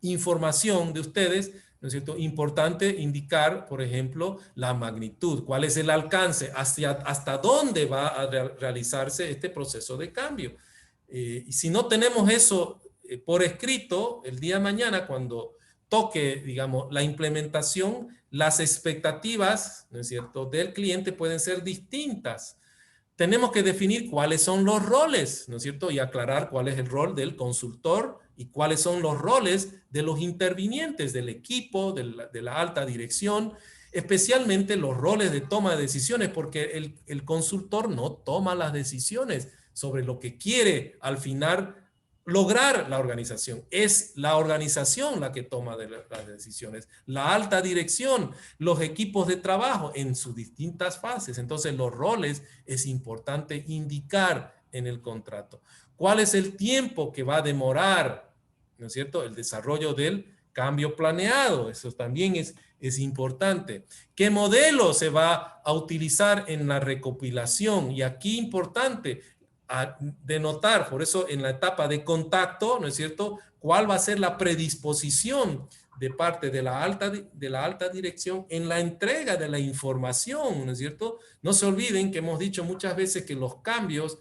información de ustedes, ¿no es cierto?, importante indicar, por ejemplo, la magnitud, cuál es el alcance, hasta dónde va a realizarse este proceso de cambio. Y si no tenemos eso por escrito, el día de mañana cuando toque, digamos, la implementación, las expectativas, ¿no es cierto?, del cliente pueden ser distintas. Tenemos que definir cuáles son los roles, ¿no es cierto?, y aclarar cuál es el rol del consultor y cuáles son los roles de los intervinientes, del equipo, de la alta dirección, especialmente los roles de toma de decisiones, porque el consultor no toma las decisiones sobre lo que quiere al final lograr la organización. Es la organización la que toma las decisiones, la alta dirección, los equipos de trabajo en sus distintas fases. Entonces, los roles es importante indicar en el contrato. ¿Cuál es el tiempo que va a demorar, ¿no es cierto?, el desarrollo del cambio planeado? Eso también es importante. ¿Qué modelo se va a utilizar en la recopilación? Y aquí importante denotar, por eso en la etapa de contacto, ¿no es cierto?, cuál va a ser la predisposición de parte de la alta dirección en la entrega de la información, ¿no es cierto? No se olviden que hemos dicho muchas veces que los cambios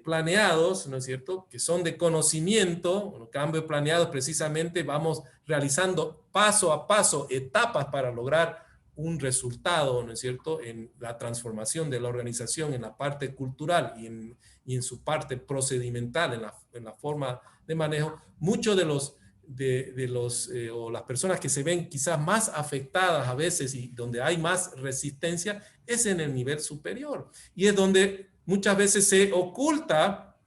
planeados, ¿no es cierto?, que son de conocimiento, los cambios planeados precisamente vamos realizando paso a paso etapas para lograr un resultado, ¿no es cierto?, en la transformación de la organización, en la parte cultural y en su parte procedimental, en la forma de manejo. Muchos de los o las personas que se ven quizás más afectadas a veces y donde hay más resistencia es en el nivel superior. Y es donde muchas veces se oculta,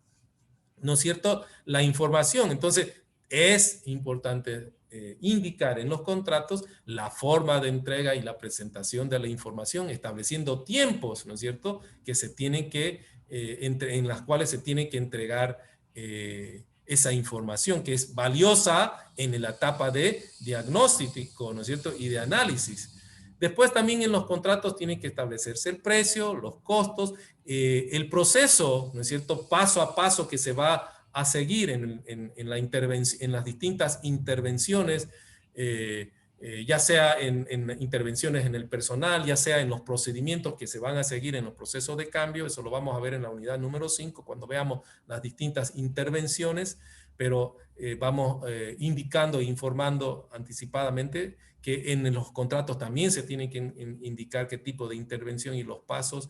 ¿no es cierto?, la información. Entonces, es importante indicar en los contratos la forma de entrega y la presentación de la información, estableciendo tiempos, ¿no es cierto?, que se tienen que, en las cuales se tiene que entregar esa información que es valiosa en la etapa de diagnóstico, ¿no es cierto?, y de análisis. Después también en los contratos tiene que establecerse el precio, los costos, el proceso, ¿no es cierto?, paso a paso que se va a seguir en las distintas intervenciones, ya sea en intervenciones en el personal, ya sea en los procedimientos que se van a seguir en los procesos de cambio. Eso lo vamos a ver en la unidad número 5 cuando veamos las distintas intervenciones, pero vamos indicando e informando anticipadamente que en los contratos también se tiene que indicar qué tipo de intervención y los pasos.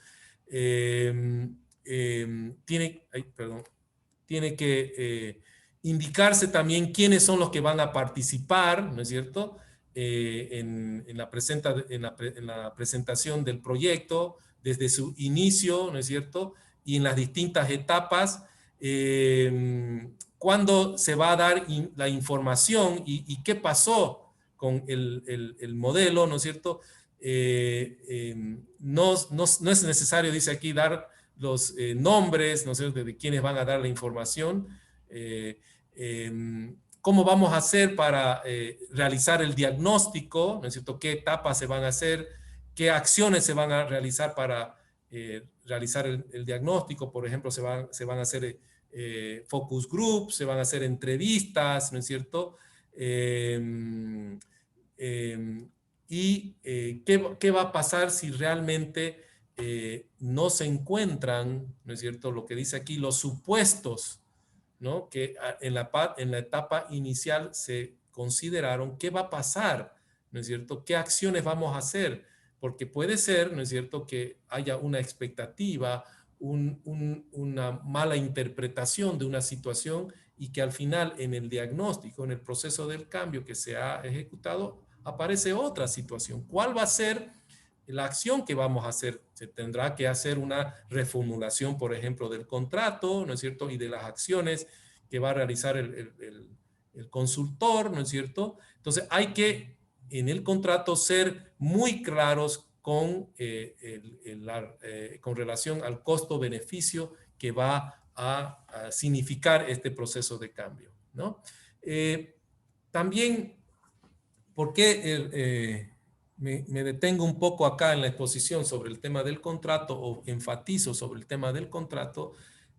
Tiene que indicarse también quiénes son los que van a participar, ¿no es cierto?, en la presentación del proyecto, desde su inicio, ¿no es cierto?, y en las distintas etapas, cuándo se va a dar la información y qué pasó con el modelo, ¿no es cierto? No es necesario, dice aquí, dar nombres, ¿no es cierto?, de quienes van a dar la información, cómo vamos a hacer para realizar el diagnóstico, ¿no es cierto?, qué etapas se van a hacer, qué acciones se van a realizar para realizar el diagnóstico. Por ejemplo, se van a hacer focus groups, se van a hacer entrevistas, ¿no es cierto? ¿Qué va a pasar si realmente no se encuentran, ¿no es cierto?, lo que dice aquí, los supuestos, ¿no?, que en la etapa inicial se consideraron. ¿Qué va a pasar? ¿No es cierto? ¿Qué acciones vamos a hacer? Porque puede ser, ¿no es cierto?, que haya una expectativa, una mala interpretación de una situación y que al final en el diagnóstico, en el proceso del cambio que se ha ejecutado, aparece otra situación. ¿Cuál va a ser la acción que vamos a hacer? Se tendrá que hacer una reformulación, por ejemplo, del contrato, ¿no es cierto?, y de las acciones que va a realizar el consultor, ¿no es cierto? Entonces hay que en el contrato ser muy claros con relación al costo-beneficio que va a significar este proceso de cambio, ¿no? También, ¿por qué me detengo un poco acá en la exposición sobre el tema del contrato, o enfatizo sobre el tema del contrato,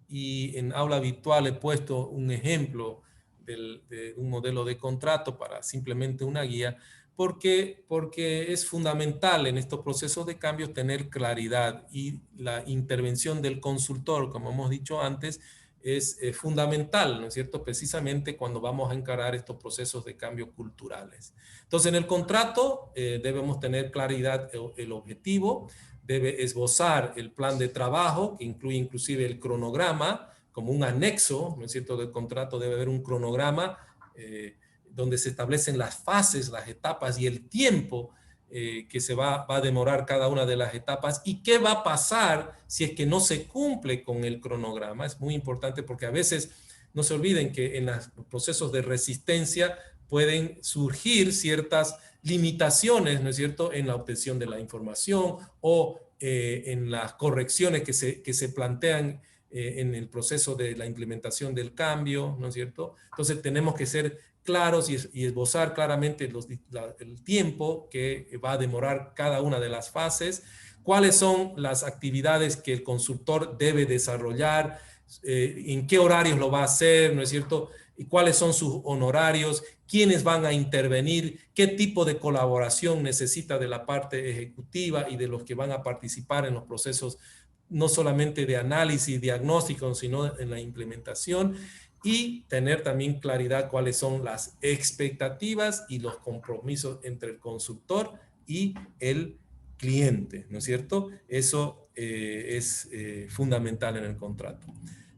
y en aula virtual he puesto un ejemplo de un modelo de contrato para simplemente una guía? Porque es fundamental en estos procesos de cambio tener claridad, y la intervención del consultor, como hemos dicho antes, es fundamental, ¿no es cierto?, precisamente cuando vamos a encarar estos procesos de cambio culturales. Entonces, en el contrato debemos tener claridad el objetivo, debe esbozar el plan de trabajo, que incluye inclusive el cronograma, como un anexo, ¿no es cierto?, del contrato debe haber un cronograma donde se establecen las fases, las etapas y el tiempo que se va a demorar cada una de las etapas, y qué va a pasar si es que no se cumple con el cronograma. Es muy importante porque a veces no se olviden que en los procesos de resistencia pueden surgir ciertas limitaciones, ¿no es cierto?, en la obtención de la información o en las correcciones que se plantean en el proceso de la implementación del cambio, ¿no es cierto? Entonces tenemos que ser claros y esbozar claramente el tiempo que va a demorar cada una de las fases, cuáles son las actividades que el consultor debe desarrollar, en qué horarios lo va a hacer, ¿no es cierto?, y cuáles son sus honorarios, quiénes van a intervenir, qué tipo de colaboración necesita de la parte ejecutiva y de los que van a participar en los procesos, no solamente de análisis, diagnóstico, sino en la implementación, y tener también claridad cuáles son las expectativas y los compromisos entre el consultor y el cliente, ¿no es cierto? Eso es fundamental en el contrato.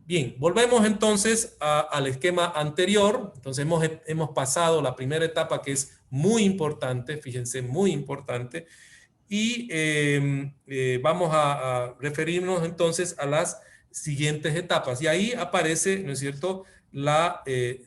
Bien, volvemos entonces al esquema anterior. Entonces hemos pasado la primera etapa, que es muy importante, fíjense, muy importante, y vamos a referirnos entonces a las siguientes etapas. Y ahí aparece, ¿no es cierto?, la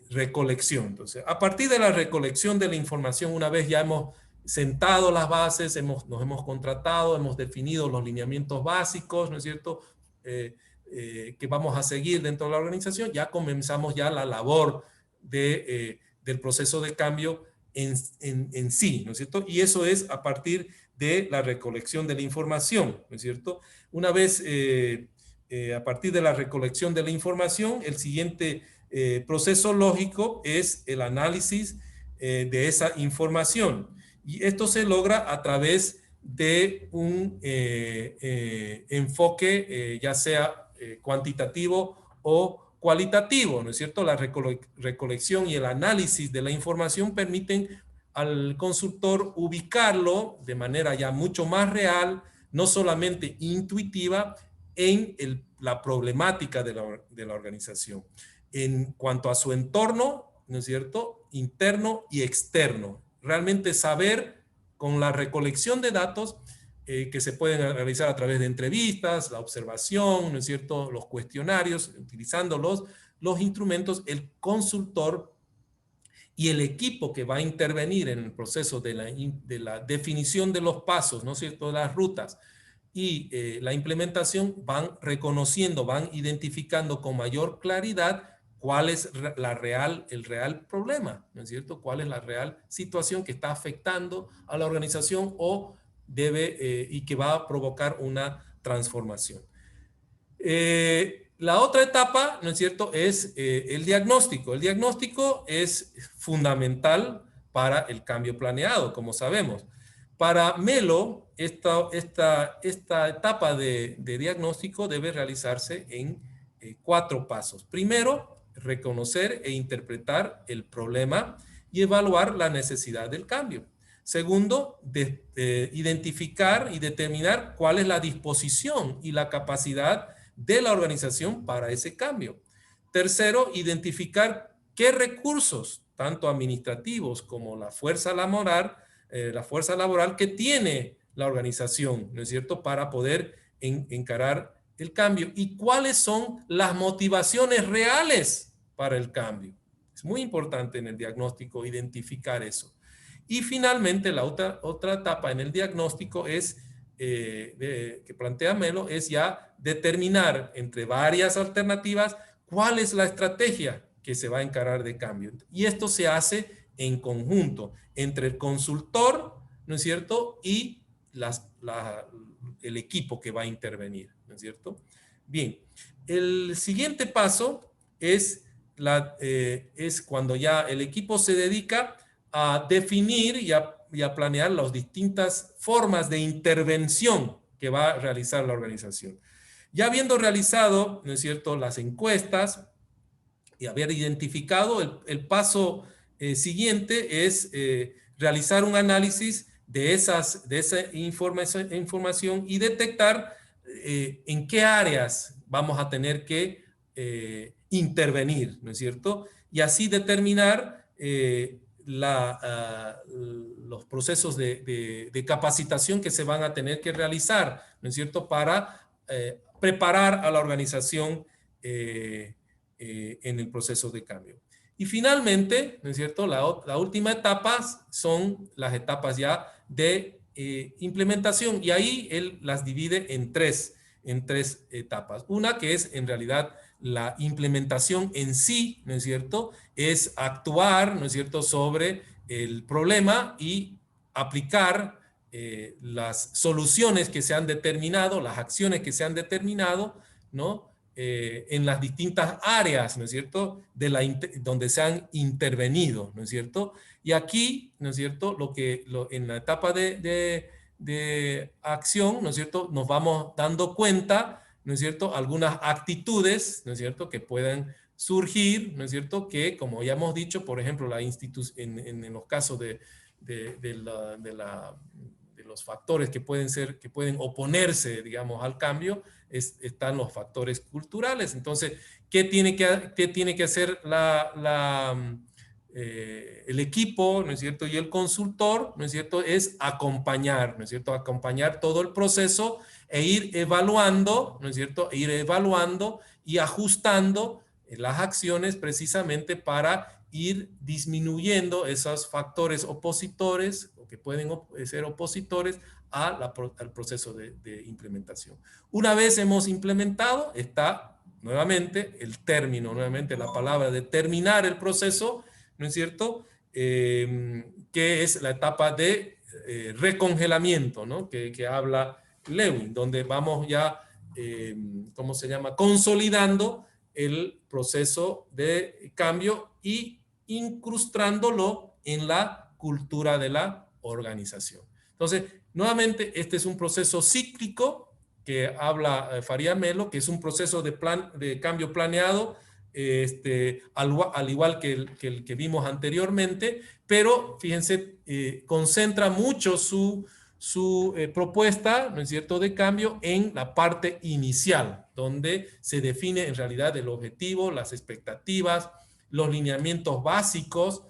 recolección. Entonces, a partir de la recolección de la información, una vez ya hemos sentado las bases, nos hemos contratado, hemos definido los lineamientos básicos, ¿no es cierto?, que vamos a seguir dentro de la organización, ya comenzamos ya la labor del proceso de cambio en sí, ¿no es cierto? Y eso es a partir de la recolección de la información, ¿no es cierto? Una vez a partir de la recolección de la información, el siguiente proceso lógico es el análisis de esa información. Y esto se logra a través de un enfoque ya sea cuantitativo o cualitativo, ¿no es cierto? La recolección y el análisis de la información permiten al consultor ubicarlo de manera ya mucho más real, no solamente intuitiva, en la problemática de la organización, en cuanto a su entorno, ¿no es cierto?, interno y externo. Realmente saber con la recolección de datos que se pueden realizar a través de entrevistas, la observación, ¿no es cierto?, los cuestionarios, utilizando los instrumentos, el consultor y el equipo que va a intervenir en el proceso de la definición de los pasos, ¿no es cierto?, de las rutas, y la implementación van reconociendo, van identificando con mayor claridad cuál es el real problema, ¿no es cierto? Cuál es la real situación que está afectando a la organización o y que va a provocar una transformación. La otra etapa, ¿no es cierto?, es el diagnóstico. El diagnóstico es fundamental para el cambio planeado, como sabemos. Para Melo, esta etapa de diagnóstico debe realizarse en 4 pasos. Primero, reconocer e interpretar el problema y evaluar la necesidad del cambio. Segundo, identificar y determinar cuál es la disposición y la capacidad de la organización para ese cambio. Tercero, identificar qué recursos, tanto administrativos como la fuerza laboral que tiene la organización, ¿no es cierto?, para poder encarar el cambio y cuáles son las motivaciones reales para el cambio. Es muy importante en el diagnóstico identificar eso. Y finalmente, la otra etapa en el diagnóstico es que plantea Melo es ya determinar entre varias alternativas cuál es la estrategia que se va a encarar de cambio. Y esto se hace en conjunto entre el consultor, ¿no es cierto?, y el equipo que va a intervenir, ¿no es cierto? Bien, el siguiente paso es cuando ya el equipo se dedica a definir y a planear las distintas formas de intervención que va a realizar la organización. Ya habiendo realizado, ¿no es cierto?, las encuestas y haber identificado, el paso siguiente es realizar un análisis de esa información y detectar en qué áreas vamos a tener que intervenir, ¿no es cierto? Y así determinar los procesos de capacitación que se van a tener que realizar, ¿no es cierto?, para preparar a la organización en el proceso de cambio. Y finalmente, ¿no es cierto?, la última etapa son las etapas ya de implementación, y ahí él las divide en tres etapas. Una que es en realidad la implementación en sí, ¿no es cierto?, es actuar, ¿no es cierto?, sobre el problema y aplicar las soluciones que se han determinado, las acciones que se han determinado, ¿no?, en las distintas áreas, ¿no es cierto?, donde se han intervenido, ¿no es cierto? Y aquí, ¿no es cierto?, en la etapa de acción, ¿no es cierto?, nos vamos dando cuenta, ¿no es cierto?, algunas actitudes, ¿no es cierto?, que pueden surgir, ¿no es cierto?, que como ya hemos dicho, por ejemplo, en los casos de los factores que pueden oponerse, digamos, al cambio, están los factores culturales. Entonces, ¿qué tiene que hacer el equipo, ¿no es cierto?, y el consultor, ¿no es cierto?, es acompañar, ¿no es cierto?, acompañar todo el proceso e ir evaluando, ¿no es cierto?, e ir evaluando y ajustando las acciones precisamente para ir disminuyendo esos factores opositores o que pueden ser opositores al proceso de implementación. Una vez hemos implementado, está nuevamente el término, nuevamente la palabra de terminar el proceso, ¿no es cierto?, que es la etapa de recongelamiento, ¿no?, que habla Lewin, donde vamos ya, ¿cómo se llama?, consolidando el proceso de cambio y incrustándolo en la cultura de la organización. Entonces, nuevamente, este es un proceso cíclico que habla Faria Melo, que es un proceso de cambio planeado, al igual que el que vimos anteriormente, pero fíjense, concentra mucho su propuesta, ¿no es cierto?, de cambio en la parte inicial, donde se define en realidad el objetivo, las expectativas, los lineamientos básicos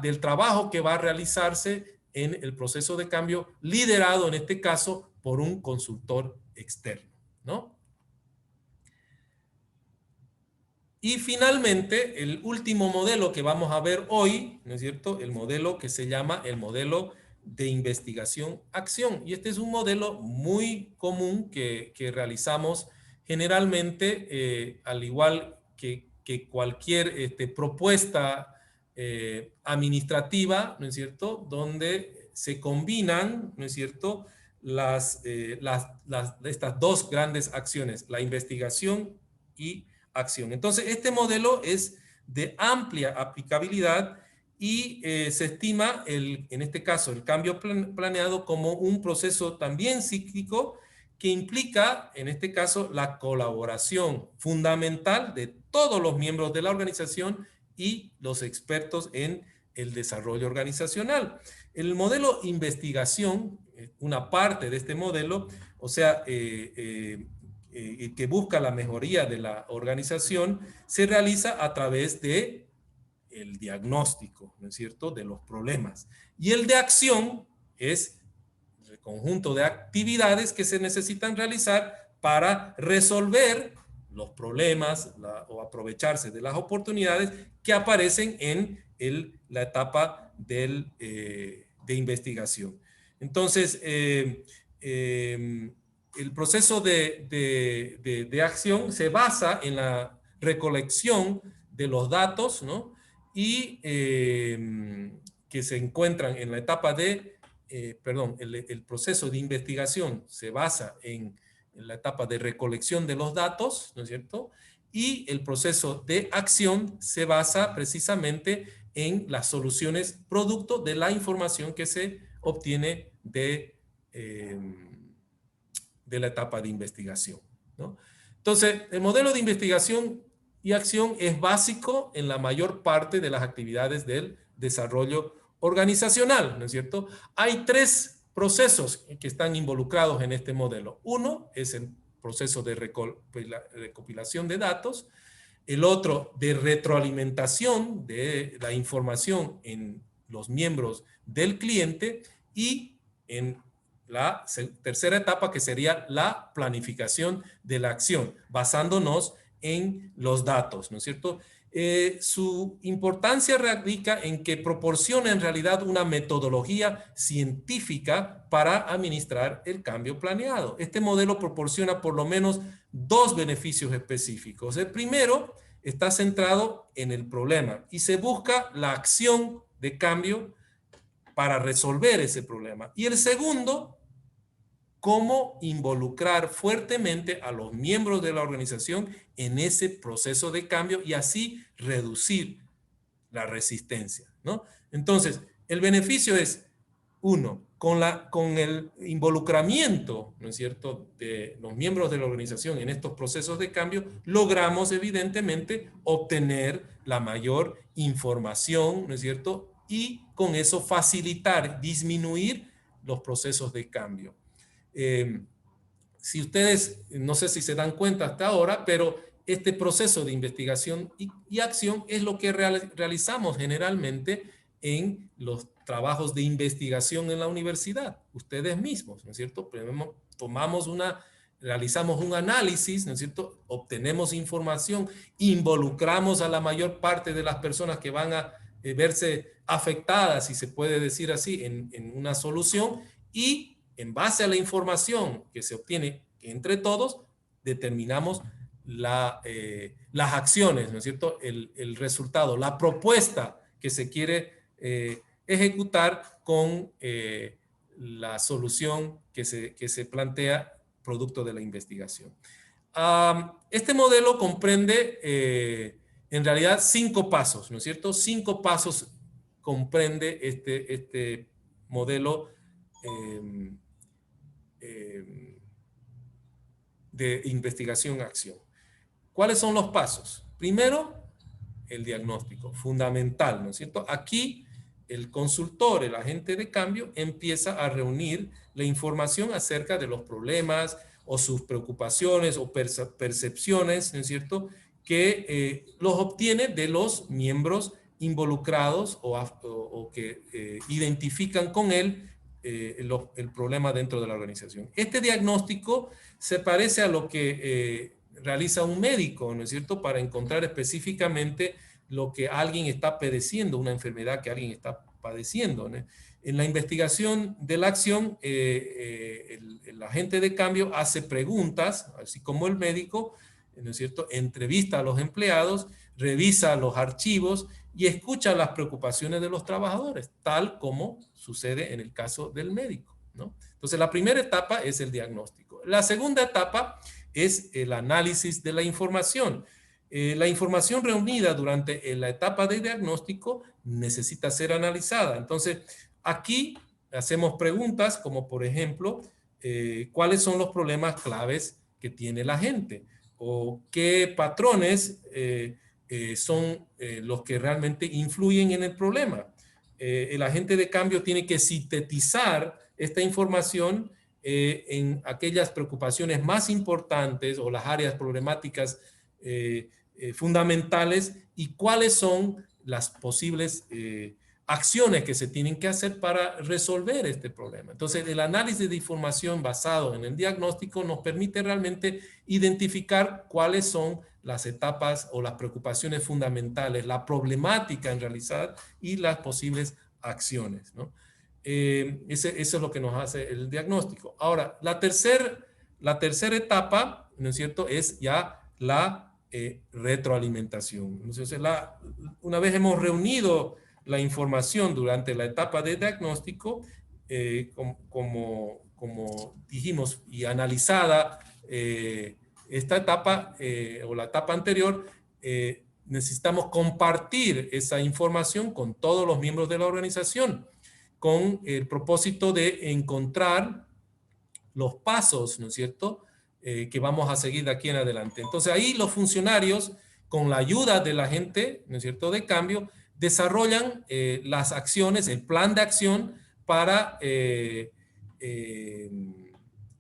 del trabajo que va a realizarse en el proceso de cambio, liderado en este caso por un consultor externo, ¿no? Y finalmente, el último modelo que vamos a ver hoy, ¿no es cierto?, el modelo que se llama el modelo de investigación-acción. Y este es un modelo muy común que realizamos generalmente, al igual que cualquier propuesta administrativa, ¿no es cierto?, donde se combinan, ¿no es cierto?, estas dos grandes acciones, la investigación y acción. Entonces, este modelo es de amplia aplicabilidad y se estima, en este caso, el cambio planeado como un proceso también cíclico que implica, en este caso, la colaboración fundamental de todos los miembros de la organización y los expertos en el desarrollo organizacional. El modelo investigación, una parte de este modelo, o sea, que busca la mejoría de la organización, se realiza a través de el diagnóstico, ¿no es cierto?, de los problemas. Y el de acción es el conjunto de actividades que se necesitan realizar para resolver los problemas o aprovecharse de las oportunidades que aparecen en la etapa de investigación. Entonces, el proceso de acción se basa en la recolección de los datos, ¿no?, y que se encuentran en la etapa el proceso de investigación se basa en la etapa de recolección de los datos, ¿no es cierto? Y el proceso de acción se basa precisamente en las soluciones producto de la información que se obtiene de la etapa de investigación, ¿no? Entonces, el modelo de investigación y acción es básico en la mayor parte de las actividades del desarrollo organizacional, ¿no es cierto? Hay tres procesos que están involucrados en este modelo. Uno es el proceso de recopilación de datos, el otro de retroalimentación de la información en los miembros del cliente y en la tercera etapa, que sería la planificación de la acción, basándonos en los datos, ¿no es cierto? Su importancia radica en que proporciona en realidad una metodología científica para administrar el cambio planeado. Este modelo proporciona por lo menos dos beneficios específicos. El primero está centrado en el problema y se busca la acción de cambio para resolver ese problema. Y el segundo, cómo involucrar fuertemente a los miembros de la organización en ese proceso de cambio y así reducir la resistencia, ¿no? Entonces, el beneficio es, uno, con el involucramiento, ¿no es cierto?, de los miembros de la organización en estos procesos de cambio, logramos evidentemente obtener la mayor información, ¿no es cierto?, y con eso facilitar, disminuir los procesos de cambio. Si ustedes, no sé si se dan cuenta hasta ahora, pero este proceso de investigación y acción es lo que realizamos generalmente en los trabajos de investigación en la universidad, ustedes mismos, ¿no es cierto? Realizamos un análisis, ¿no es cierto? Obtenemos información, involucramos a la mayor parte de las personas que van a verse afectadas, si se puede decir así, en una solución, y en base a la información que se obtiene entre todos, determinamos las acciones, ¿no es cierto? El resultado, la propuesta que se quiere ejecutar con la solución que se plantea producto de la investigación. Este modelo comprende en realidad 5 pasos, ¿no es cierto? 5 pasos comprende este modelo de investigación-acción. ¿Cuáles son los pasos? Primero, el diagnóstico, fundamental, ¿no es cierto? Aquí el consultor, el agente de cambio, empieza a reunir la información acerca de los problemas o sus preocupaciones o percepciones, ¿no es cierto?, que los obtiene de los miembros involucrados o que identifican con él el problema dentro de la organización. Este diagnóstico se parece a lo que realiza un médico, ¿no es cierto?, para encontrar específicamente lo que alguien está padeciendo, una enfermedad que alguien está padeciendo, ¿no? En la investigación de la acción, el agente de cambio hace preguntas, así como el médico, ¿no es cierto? Entrevista a los empleados, revisa los archivos y escucha las preocupaciones de los trabajadores, tal como sucede en el caso del médico, ¿no? Entonces, la primera etapa es el diagnóstico. La segunda etapa es el análisis de la información. La información reunida durante la etapa de diagnóstico necesita ser analizada. Entonces, aquí hacemos preguntas como, por ejemplo, ¿cuáles son los problemas claves que tiene la gente? ¿O qué patrones son los que realmente influyen en el problema? El agente de cambio tiene que sintetizar esta información en aquellas preocupaciones más importantes o las áreas problemáticas fundamentales y cuáles son las posibles acciones que se tienen que hacer para resolver este problema. Entonces, el análisis de información basado en el diagnóstico nos permite realmente identificar cuáles son las etapas o las preocupaciones fundamentales, la problemática en realidad y las posibles acciones, ¿no? Eso es lo que nos hace el diagnóstico. Ahora, la tercera etapa, ¿no es cierto?, es ya la retroalimentación. Entonces, una vez hemos reunido la información durante la etapa de diagnóstico, como dijimos, y analizada esta etapa o la etapa anterior, necesitamos compartir esa información con todos los miembros de la organización, con el propósito de encontrar los pasos, ¿no es cierto?, que vamos a seguir de aquí en adelante. Entonces ahí los funcionarios, con la ayuda de la gente, ¿no es cierto?, de cambio, desarrollan las acciones, el plan de acción para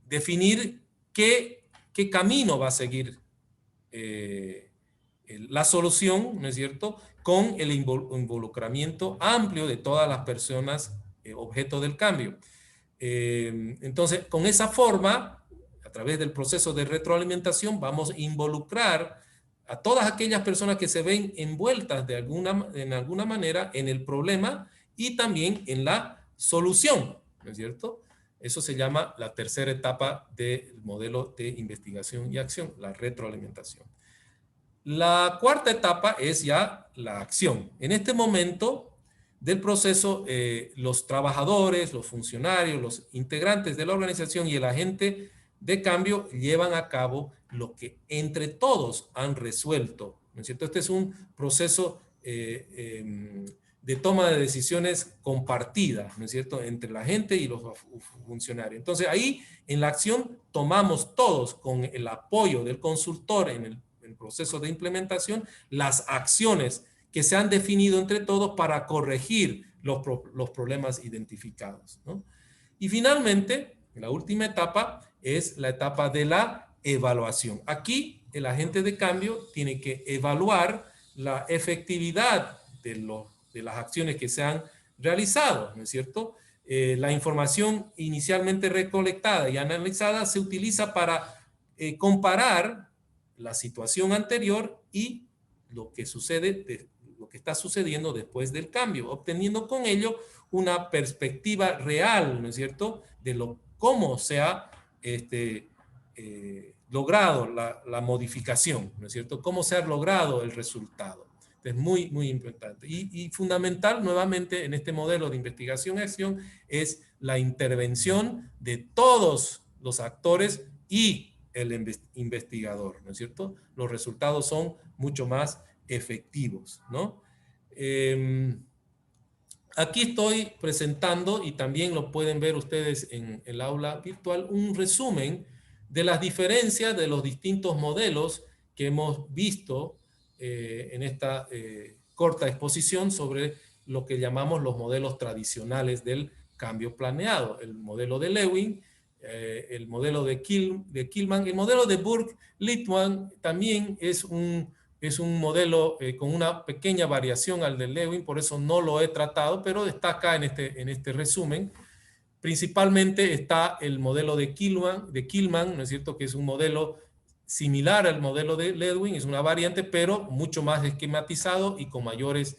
definir qué camino va a seguir la solución, ¿no es cierto?, con el involucramiento amplio de todas las personas objeto del cambio. Entonces, con esa forma, a través del proceso de retroalimentación, vamos a involucrar a todas aquellas personas que se ven envueltas en alguna manera en el problema y también en la solución, ¿no es cierto? Eso se llama la tercera etapa del modelo de investigación y acción, la retroalimentación. La cuarta etapa es ya la acción. En este momento del proceso, los trabajadores, los funcionarios, los integrantes de la organización y el agente de cambio llevan a cabo lo que entre todos han resuelto, ¿no es cierto? Este es un proceso de toma de decisiones compartida, ¿no es cierto?, entre la gente y los funcionarios. Entonces ahí en la acción tomamos todos con el apoyo del consultor en el proceso de implementación las acciones que se han definido entre todos para corregir los problemas identificados, ¿no? Y finalmente, la última etapa es la etapa de la evaluación. Aquí el agente de cambio tiene que evaluar la efectividad de las acciones que se han realizado, ¿no es cierto? La información inicialmente recolectada y analizada se utiliza para comparar la situación anterior y lo que sucede, lo que está sucediendo después del cambio, obteniendo con ello una perspectiva real, ¿no es cierto?, de cómo se ha logrado la modificación, ¿no es cierto?, cómo se ha logrado el resultado. Es muy, muy importante. Y fundamental, nuevamente, en este modelo de investigación y acción, es la intervención de todos los actores y el investigador, ¿no es cierto? Los resultados son mucho más efectivos, ¿no? Aquí estoy presentando, y también lo pueden ver ustedes en el aula virtual, un resumen de las diferencias de los distintos modelos que hemos visto en esta corta exposición sobre lo que llamamos los modelos tradicionales del cambio planeado. El modelo de Lewin, el modelo de Killman, el modelo de Burke-Lipman también es un modelo con una pequeña variación al de Lewin, por eso no lo he tratado, pero está acá en este resumen. Principalmente está el modelo de Killman, ¿no es cierto?, que es un modelo similar al modelo de Lewin, es una variante, pero mucho más esquematizado y con mayores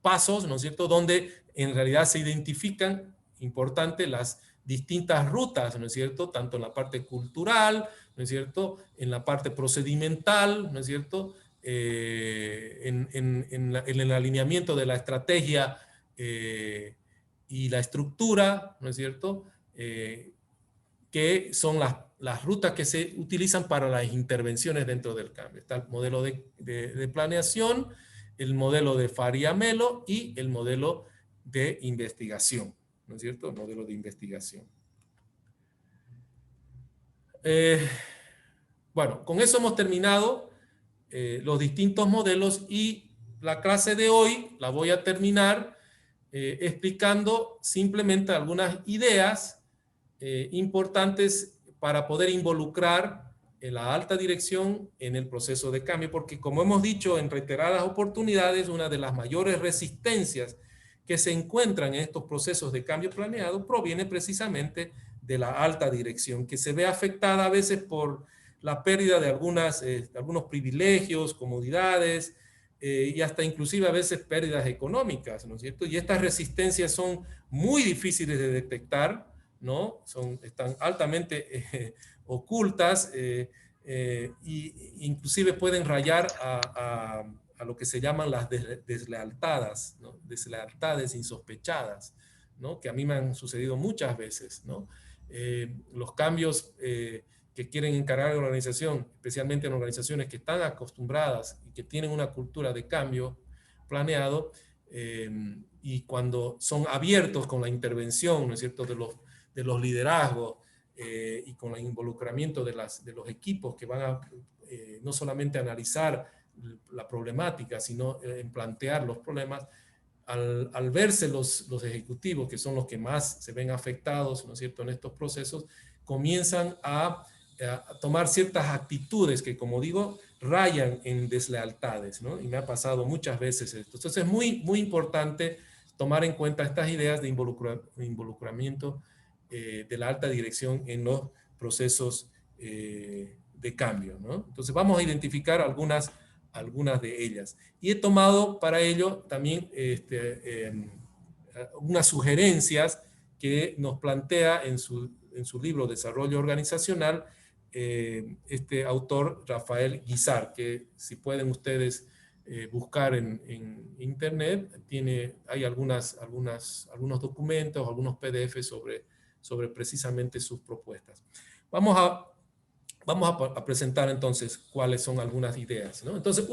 pasos, ¿no es cierto?, donde en realidad se identifican, importante, las distintas rutas, ¿no es cierto? Tanto en la parte cultural, ¿no es cierto? En la parte procedimental, ¿no es cierto? En el alineamiento de la estrategia y la estructura, ¿no es cierto? Que son las rutas que se utilizan para las intervenciones dentro del cambio. Está el modelo de planeación, el modelo de Faria-Melo y el modelo de investigación, ¿no es cierto? El modelo de investigación. Bueno, con eso hemos terminado los distintos modelos y la clase de hoy la voy a terminar explicando simplemente algunas ideas importantes para poder involucrar la alta dirección en el proceso de cambio, porque como hemos dicho en reiteradas oportunidades, una de las mayores resistencias que se encuentran en estos procesos de cambio planeado proviene precisamente de la alta dirección, que se ve afectada a veces por la pérdida de algunos privilegios, comodidades, y hasta inclusive a veces pérdidas económicas, ¿no es cierto? Y estas resistencias son muy difíciles de detectar, ¿no? Están altamente ocultas y inclusive pueden rayar a lo que se llaman las deslealtades, ¿no? Deslealtades insospechadas, ¿no? Que a mí me han sucedido muchas veces, ¿no? Los cambios que quieren encarar la organización, especialmente en organizaciones que están acostumbradas y que tienen una cultura de cambio planeado, y cuando son abiertos con la intervención, ¿no es cierto?, de los liderazgos y con el involucramiento de los equipos que van a no solamente analizar la problemática, sino en plantear los problemas, al verse los ejecutivos, que son los que más se ven afectados, ¿no es cierto?, en estos procesos, comienzan a tomar ciertas actitudes que, como digo, rayan en deslealtades, ¿no? Y me ha pasado muchas veces esto. Entonces es muy, muy importante tomar en cuenta estas ideas de involucramiento de la alta dirección en los procesos de cambio, ¿no? Entonces vamos a identificar algunas de ellas. Y he tomado para ello también unas sugerencias que nos plantea en su libro Desarrollo Organizacional este autor Rafael Guizar, que si pueden ustedes buscar en internet, hay algunos documentos, algunos PDF sobre precisamente sus propuestas. Vamos a presentar entonces cuáles son algunas ideas, ¿no? Entonces,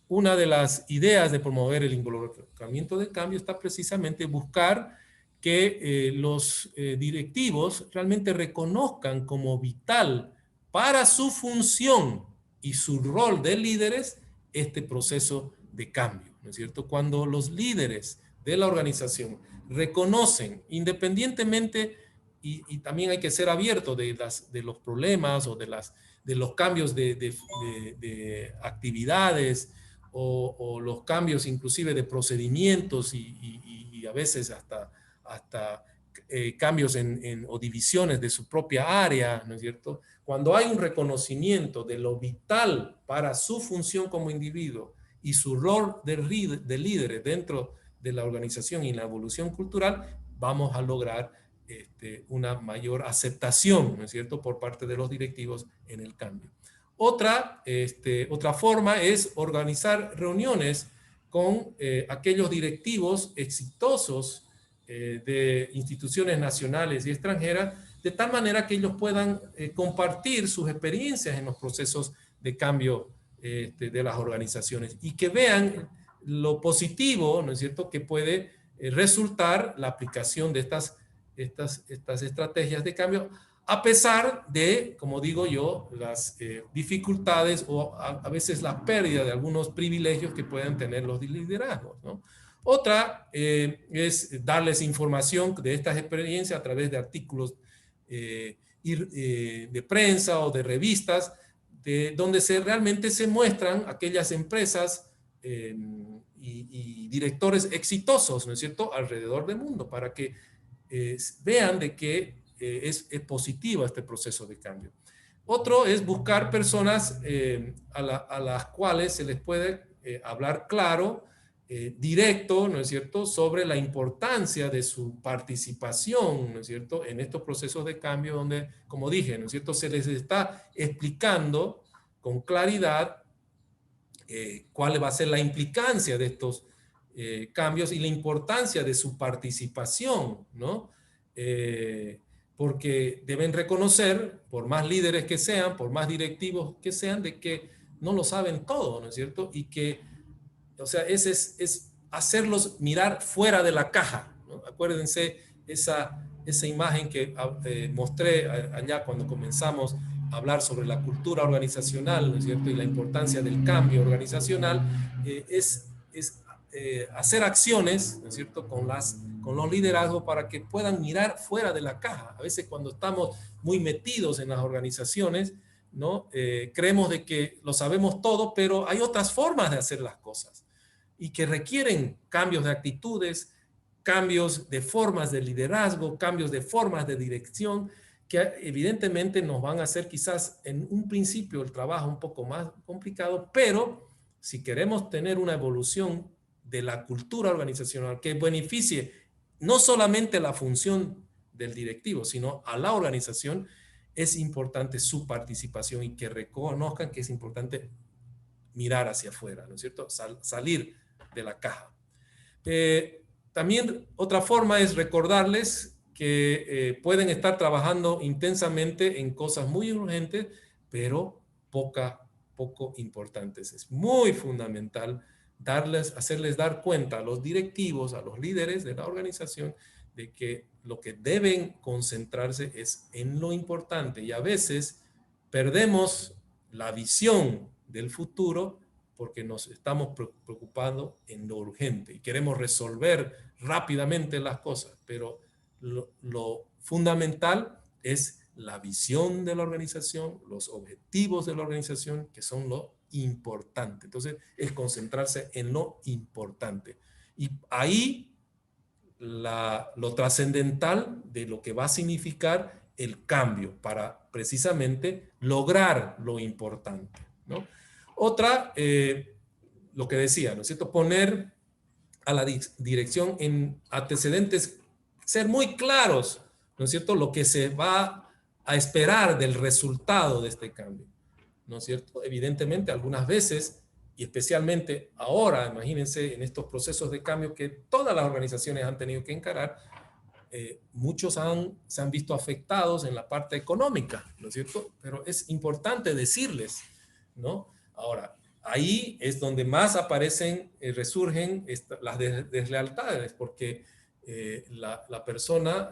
una de las ideas de promover el involucramiento del cambio está precisamente buscar que los directivos realmente reconozcan como vital para su función y su rol de líderes este proceso de cambio, ¿no es cierto? Cuando los líderes de la organización reconocen, independientemente, y también hay que ser abierto de los problemas o de los cambios de actividades o los cambios inclusive de procedimientos y a veces hasta cambios o divisiones de su propia área, ¿no es cierto? Cuando hay un reconocimiento de lo vital para su función como individuo y su rol de líderes dentro de la organización y la evolución cultural, vamos a lograr una mayor aceptación, ¿no es cierto?, por parte de los directivos en el cambio. Otra forma es organizar reuniones con aquellos directivos exitosos de instituciones nacionales y extranjeras, de tal manera que ellos puedan compartir sus experiencias en los procesos de cambio de las organizaciones y que vean lo positivo, ¿no es cierto?, que puede resultar la aplicación de estas estrategias de cambio, a pesar de, como digo yo, las dificultades o a veces la pérdida de algunos privilegios que pueden tener los liderazgos, ¿no? Otra es darles información de estas experiencias a través de artículos de prensa o de revistas, donde realmente se muestran aquellas empresas y directores exitosos, ¿no es cierto?, alrededor del mundo, para que vean de que es positivo este proceso de cambio. Otro es buscar personas a las cuales se les puede hablar claro directo, ¿no es cierto?, sobre la importancia de su participación, ¿no es cierto?, en estos procesos de cambio donde, como dije, ¿no es cierto?, se les está explicando con claridad cuál va a ser la implicancia de estos cambios y la importancia de su participación, ¿no? Porque deben reconocer, por más líderes que sean, por más directivos que sean, de que no lo saben todo, ¿no es cierto? Y que, o sea, es hacerlos mirar fuera de la caja, ¿no? Acuérdense esa imagen que mostré allá cuando comenzamos a hablar sobre la cultura organizacional, ¿no es cierto? Y la importancia del cambio organizacional, hacer acciones, ¿no es cierto?, con los liderazgos para que puedan mirar fuera de la caja. A veces cuando estamos muy metidos en las organizaciones, ¿no? Creemos de que lo sabemos todo, pero hay otras formas de hacer las cosas y que requieren cambios de actitudes, cambios de formas de liderazgo, cambios de formas de dirección, que evidentemente nos van a hacer quizás en un principio el trabajo un poco más complicado, pero si queremos tener una evolución de la cultura organizacional que beneficie no solamente la función del directivo, sino a la organización, es importante su participación y que reconozcan que es importante mirar hacia afuera, ¿no es cierto? Salir de la caja. También otra forma es recordarles que pueden estar trabajando intensamente en cosas muy urgentes, pero poco importantes. Es muy fundamental hacerles dar cuenta a los directivos, a los líderes de la organización, de que lo que deben concentrarse es en lo importante. Y a veces perdemos la visión del futuro porque nos estamos preocupando en lo urgente y queremos resolver rápidamente las cosas, pero lo fundamental es la visión de la organización, los objetivos de la organización, que son lo importante. Entonces, es concentrarse en lo importante. Y ahí lo trascendental de lo que va a significar el cambio para precisamente lograr lo importante, ¿no? Otra, lo que decía, ¿no es cierto? Poner a la dirección en antecedentes, ser muy claros, ¿no es cierto? Lo que se va a esperar del resultado de este cambio, ¿no es cierto? Evidentemente, algunas veces, y especialmente ahora, imagínense en estos procesos de cambio que todas las organizaciones han tenido que encarar, muchos se han visto afectados en la parte económica, ¿no es cierto? Pero es importante decirles, ¿no? Ahora, ahí es donde más aparecen, resurgen las deslealtades, porque la persona,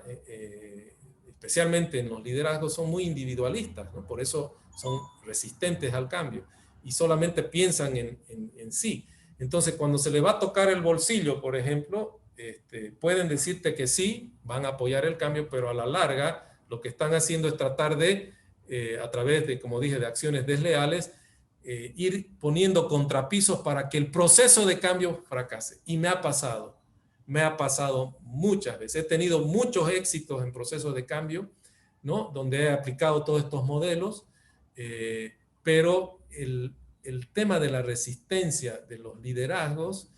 especialmente en los liderazgos, son muy individualistas, ¿no? Por eso son resistentes al cambio y solamente piensan en sí. Entonces, cuando se le va a tocar el bolsillo, por ejemplo, pueden decirte que sí, van a apoyar el cambio, pero a la larga lo que están haciendo es tratar de, a través de, como dije, de acciones desleales, ir poniendo contrapisos para que el proceso de cambio fracase. Y me ha pasado muchas veces. He tenido muchos éxitos en procesos de cambio, ¿no? Donde he aplicado todos estos modelos, pero el tema de la resistencia de los liderazgos,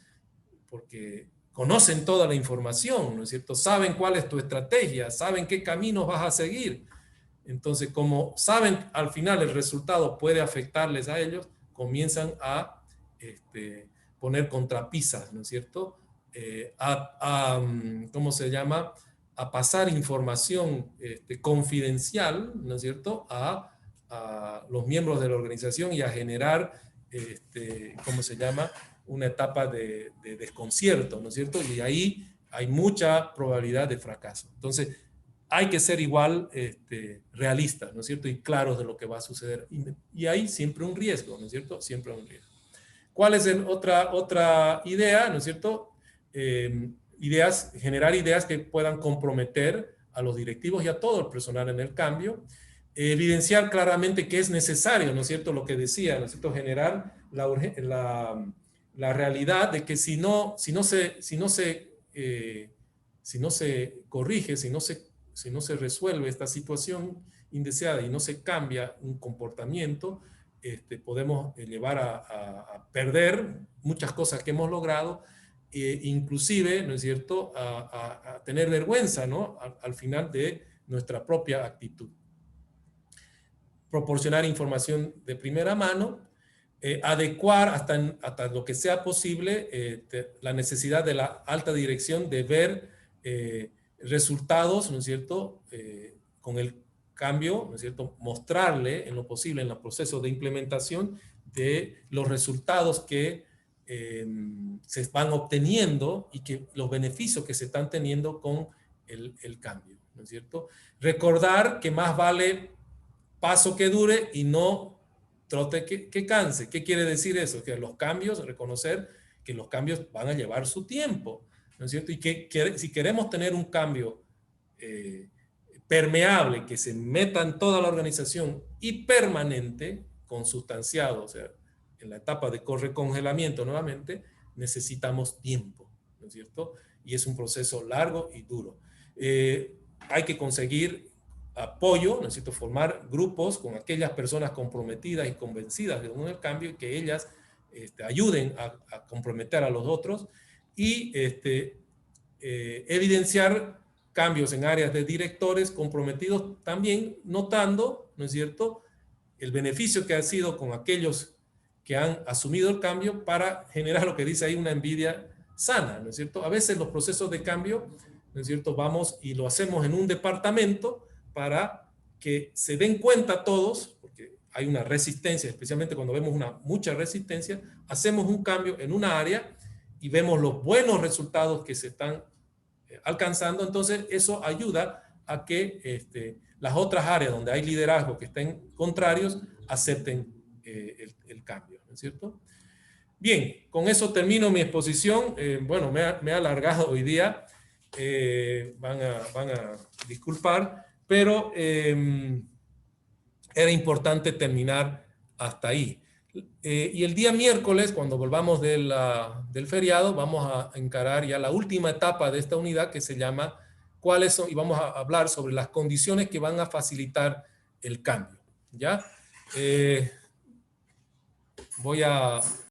porque conocen toda la información, ¿no es cierto? Saben cuál es tu estrategia, saben qué caminos vas a seguir. Entonces, como saben al final el resultado puede afectarles a ellos, comienzan a poner contrapisas, ¿no es cierto? ¿Cómo se llama? A pasar información confidencial, ¿no es cierto?, a los miembros de la organización y a generar, ¿cómo se llama?, una etapa de desconcierto, ¿no es cierto? Y ahí hay mucha probabilidad de fracaso. Entonces, hay que ser igual realistas, ¿no es cierto? Y claros de lo que va a suceder. Y hay siempre un riesgo, ¿no es cierto? Siempre un riesgo. ¿Cuál es otra idea, ¿no es cierto? Generar ideas que puedan comprometer a los directivos y a todo el personal en el cambio. Evidenciar claramente que es necesario, ¿no es cierto? Lo que decía, ¿no es cierto? Generar la realidad de que si no se corrige, si no se resuelve esta situación indeseada y no se cambia un comportamiento, podemos llevar a perder muchas cosas que hemos logrado inclusive, ¿no es cierto?, a tener vergüenza, ¿no?, al final de nuestra propia actitud. Proporcionar información de primera mano, adecuar hasta lo que sea posible la necesidad de la alta dirección de ver resultados, ¿no es cierto?, con el cambio, ¿no es cierto?, mostrarle en lo posible en el proceso de implementación de los resultados que se van obteniendo y que los beneficios que se están teniendo con el cambio, ¿no es cierto? Recordar que más vale paso que dure y no trote que canse. ¿Qué quiere decir eso? Que los cambios, reconocer que los cambios van a llevar su tiempo, ¿no es cierto? Y que si queremos tener un cambio permeable, que se meta en toda la organización y permanente, consustanciado, o sea, en la etapa de recongelamiento nuevamente, necesitamos tiempo, ¿no es cierto? Y es un proceso largo y duro. Hay que conseguir apoyo, necesito formar grupos con aquellas personas comprometidas y convencidas de un cambio y que ellas ayuden a comprometer a los otros y evidenciar cambios en áreas de directores comprometidos también notando, ¿no es cierto?, el beneficio que ha sido con aquellos que han asumido el cambio para generar lo que dice ahí una envidia sana, ¿no es cierto? A veces los procesos de cambio, ¿no es cierto?, vamos y lo hacemos en un departamento para que se den cuenta todos, porque hay una resistencia, especialmente cuando vemos mucha resistencia, hacemos un cambio en una área y vemos los buenos resultados que se están alcanzando, entonces eso ayuda a que las otras áreas donde hay liderazgo que estén contrarios acepten el cambio, ¿no es cierto? Bien, con eso termino mi exposición. Bueno, me he alargado hoy día, van a disculpar, pero era importante terminar hasta ahí. Y el día miércoles, cuando volvamos del feriado, vamos a encarar ya la última etapa de esta unidad que se llama cuáles son, y vamos a hablar sobre las condiciones que van a facilitar el cambio. ¿Ya? Voy a